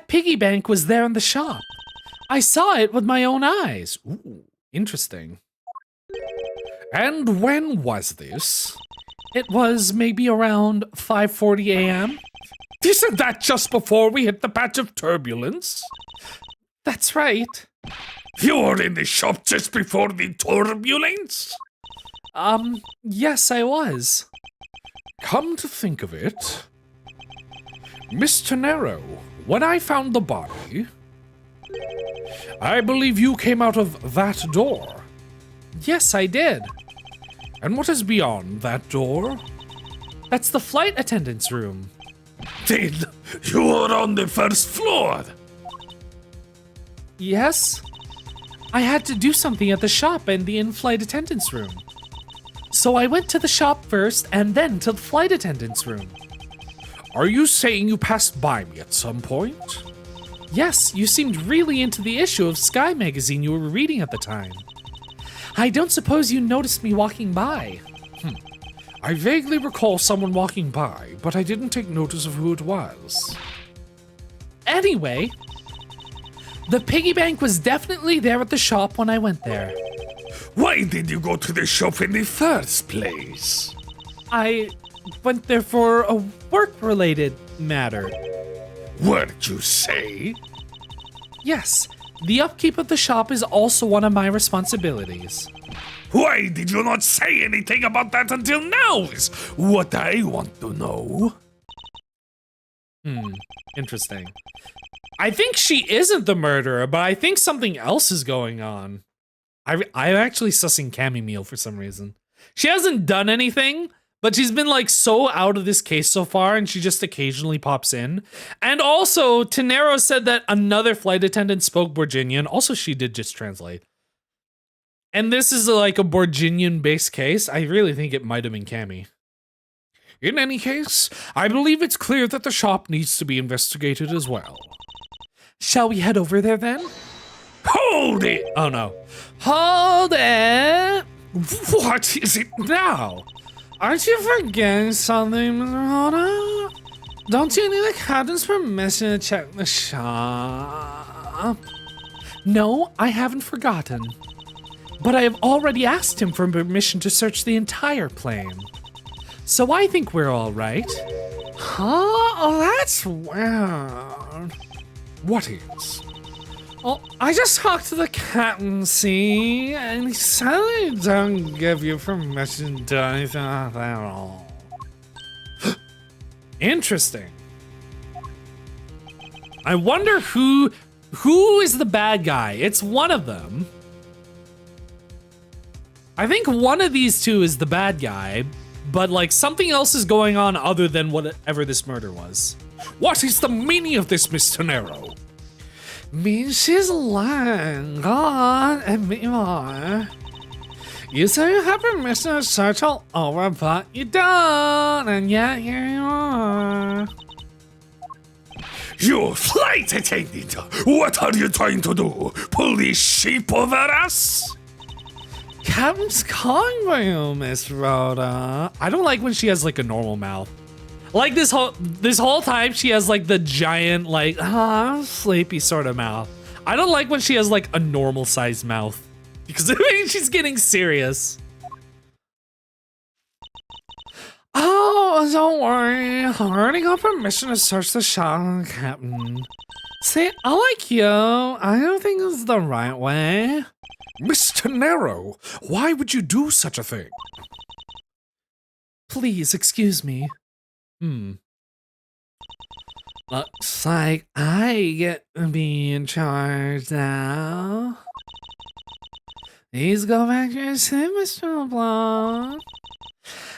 piggy bank was there in the shop. I saw it with my own eyes. Ooh, interesting. And when was this? It was maybe around 5:40 a.m. Isn't that just before we hit the patch of turbulence? That's right. You were in the shop just before the turbulence? Yes, I was. Come to think of it, Miss Tenero, when I found the body, I believe you came out of that door. Yes, I did. And what is beyond that door? That's the flight attendant's room. Then you were on the first floor. Yes. I had to do something at the shop and the in-flight attendant's room. So I went to the shop first and then to the flight attendant's room. Are you saying you passed by me at some point? Yes, you seemed really into the issue of Sky magazine you were reading at the time. I don't suppose you noticed me walking by. I vaguely recall someone walking by, but I didn't take notice of who it was. Anyway, the piggy bank was definitely there at the shop when I went there. Why did you go to the shop in the first place? I went there for a work-related matter. What'd you say? Yes, the upkeep of the shop is also one of my responsibilities. Why did you not say anything about that until now is what I want to know. Interesting. I think she isn't the murderer, but I think something else is going on. I'm actually sussing Cammy Meal for some reason. She hasn't done anything, but she's been like so out of this case so far, and she just occasionally pops in. And also, Tenero said that another flight attendant spoke Borginian. Also, she did just translate. And this is like a Borginian-based case. I really think it might have been Cammy. In any case, I believe it's clear that the shop needs to be investigated as well. Shall we head over there then? Hold it! Oh no. Hold it! What is it now? Aren't you forgetting something, Mr. Holder? Don't you need the captain's permission to check the shop? No, I haven't forgotten. But I have already asked him for permission to search the entire plane. So I think we're all right. Huh? Oh, that's weird. What is? Well, I just talked to the captain, see, and he said they don't give you permission to do anything like that at all. Interesting. I wonder who is the bad guy. It's one of them. I think one of these two is the bad guy, but like something else is going on other than whatever this murder was. What is the meaning of this, Mr. Nero? Means she's lying. Go on, admit you are. You say you have permission to search all over, but you don't, and yet here you are. You flight attendant! What are you trying to do? Pull this sheep over us? Captain's calling for you, Miss Rhoda. I don't like when she has like a normal mouth. Like this whole time she has like the giant like sleepy sort of mouth. I don't like when she has like a normal sized mouth because it means she's getting serious. Oh, don't worry. I already got permission to search the shop, Captain. See, I like you. I don't think this is the right way. Mr. Nero, why would you do such a thing? Please, excuse me. Looks like I get to be in charge now. Please go back to your seat, Mr. LeBlanc.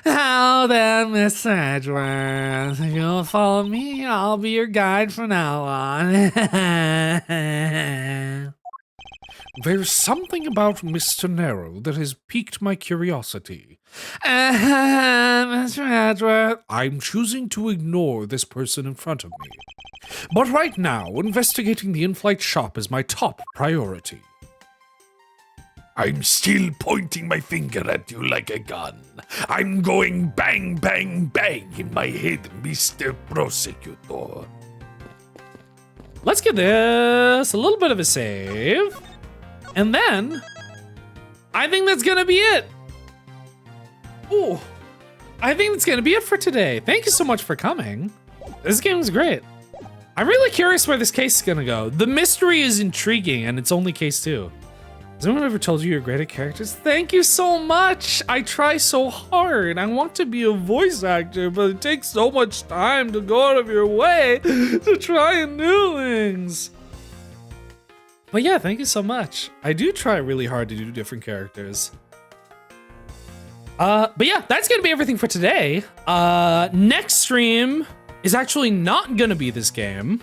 Now then, Miss Edgeworth, if you'll follow me, I'll be your guide from now on. There's something about Mr. Nero that has piqued my curiosity. Mr. Edgeworth. I'm choosing to ignore this person in front of me. But right now, investigating the in-flight shop is my top priority. I'm still pointing my finger at you like a gun. I'm going bang, bang, bang in my head, Mr. Prosecutor. Let's get this a little bit of a save. And then, I think that's gonna be it. Ooh, I think that's gonna be it for today. Thank you so much for coming. This game is great. I'm really curious where this case is gonna go. The mystery is intriguing and it's only case 2. Has anyone ever told you you're great at characters? Thank you so much. I try so hard. I want to be a voice actor, but it takes so much time to go out of your way to try and do things. But yeah, thank you so much. I do try really hard to do different characters. But yeah, that's gonna be everything for today. Next stream is actually not gonna be this game.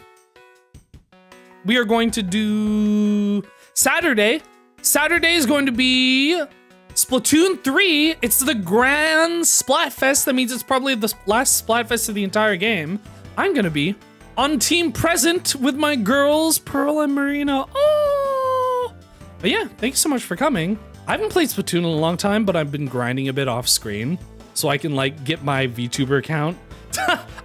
We are going to do Saturday. Saturday is going to be Splatoon 3. It's the Grand Splatfest. That means it's probably the last Splatfest of the entire game. I'm gonna be on Team Present with my girls, Pearl and Marina. Oh! But yeah, thank you so much for coming. I haven't played Splatoon in a long time, but I've been grinding a bit off screen so I can like get my VTuber account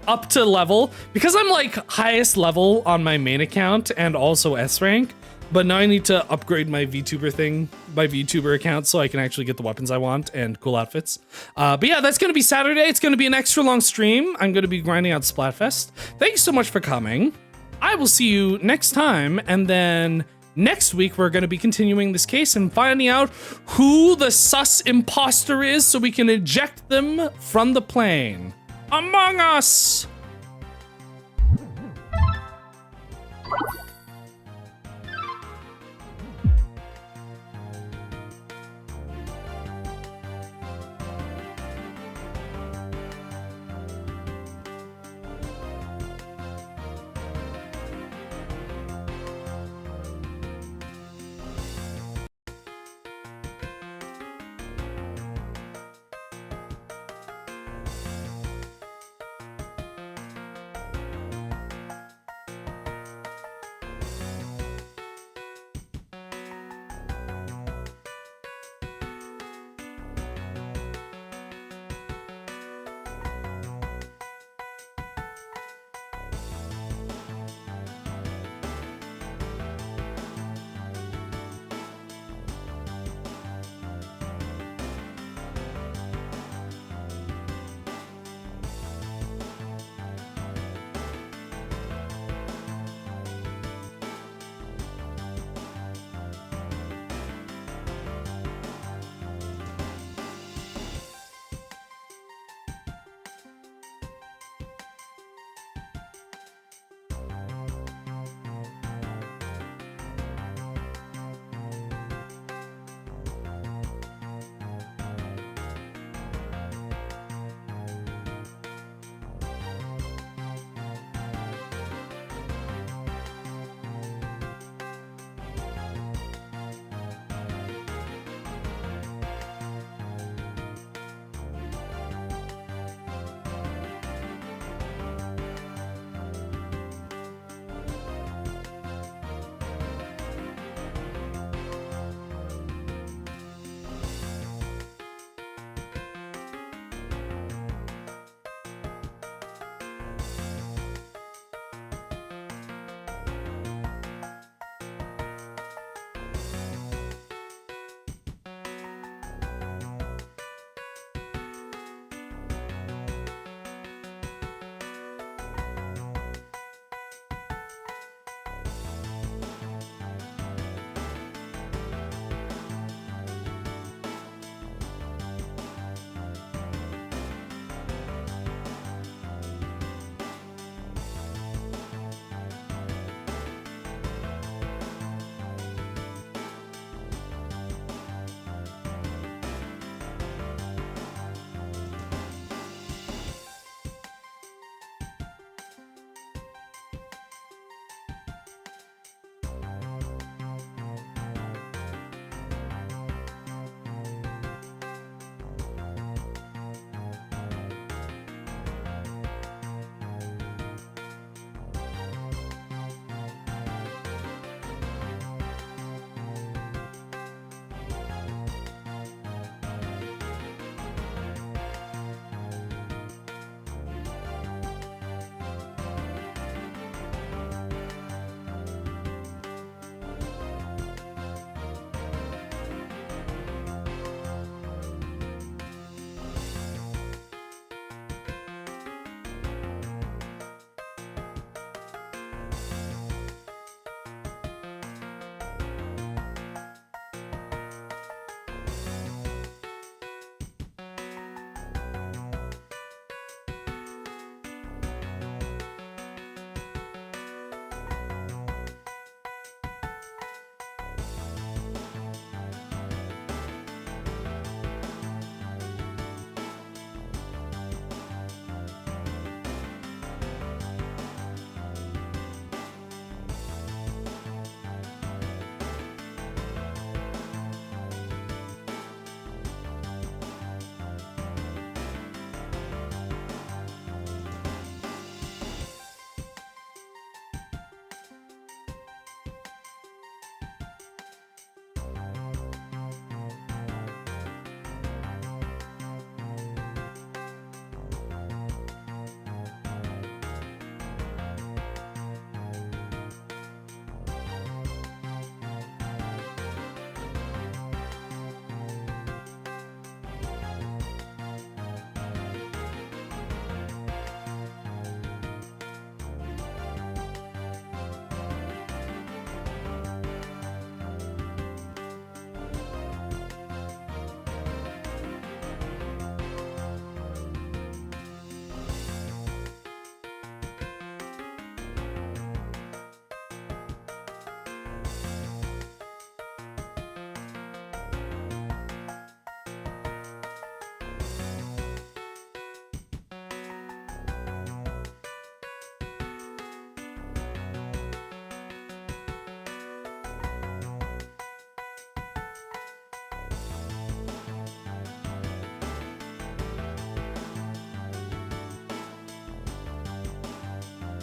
up to level because I'm like highest level on my main account and also S rank. But now I need to upgrade my VTuber account so I can actually get the weapons I want and cool outfits. But yeah, that's gonna be Saturday. It's gonna be an extra long stream. I'm gonna be grinding out Splatfest. Thank you so much for coming. I will see you next time, and then next week we're gonna be continuing this case and finding out who the sus imposter is so we can eject them from the plane. Among Us!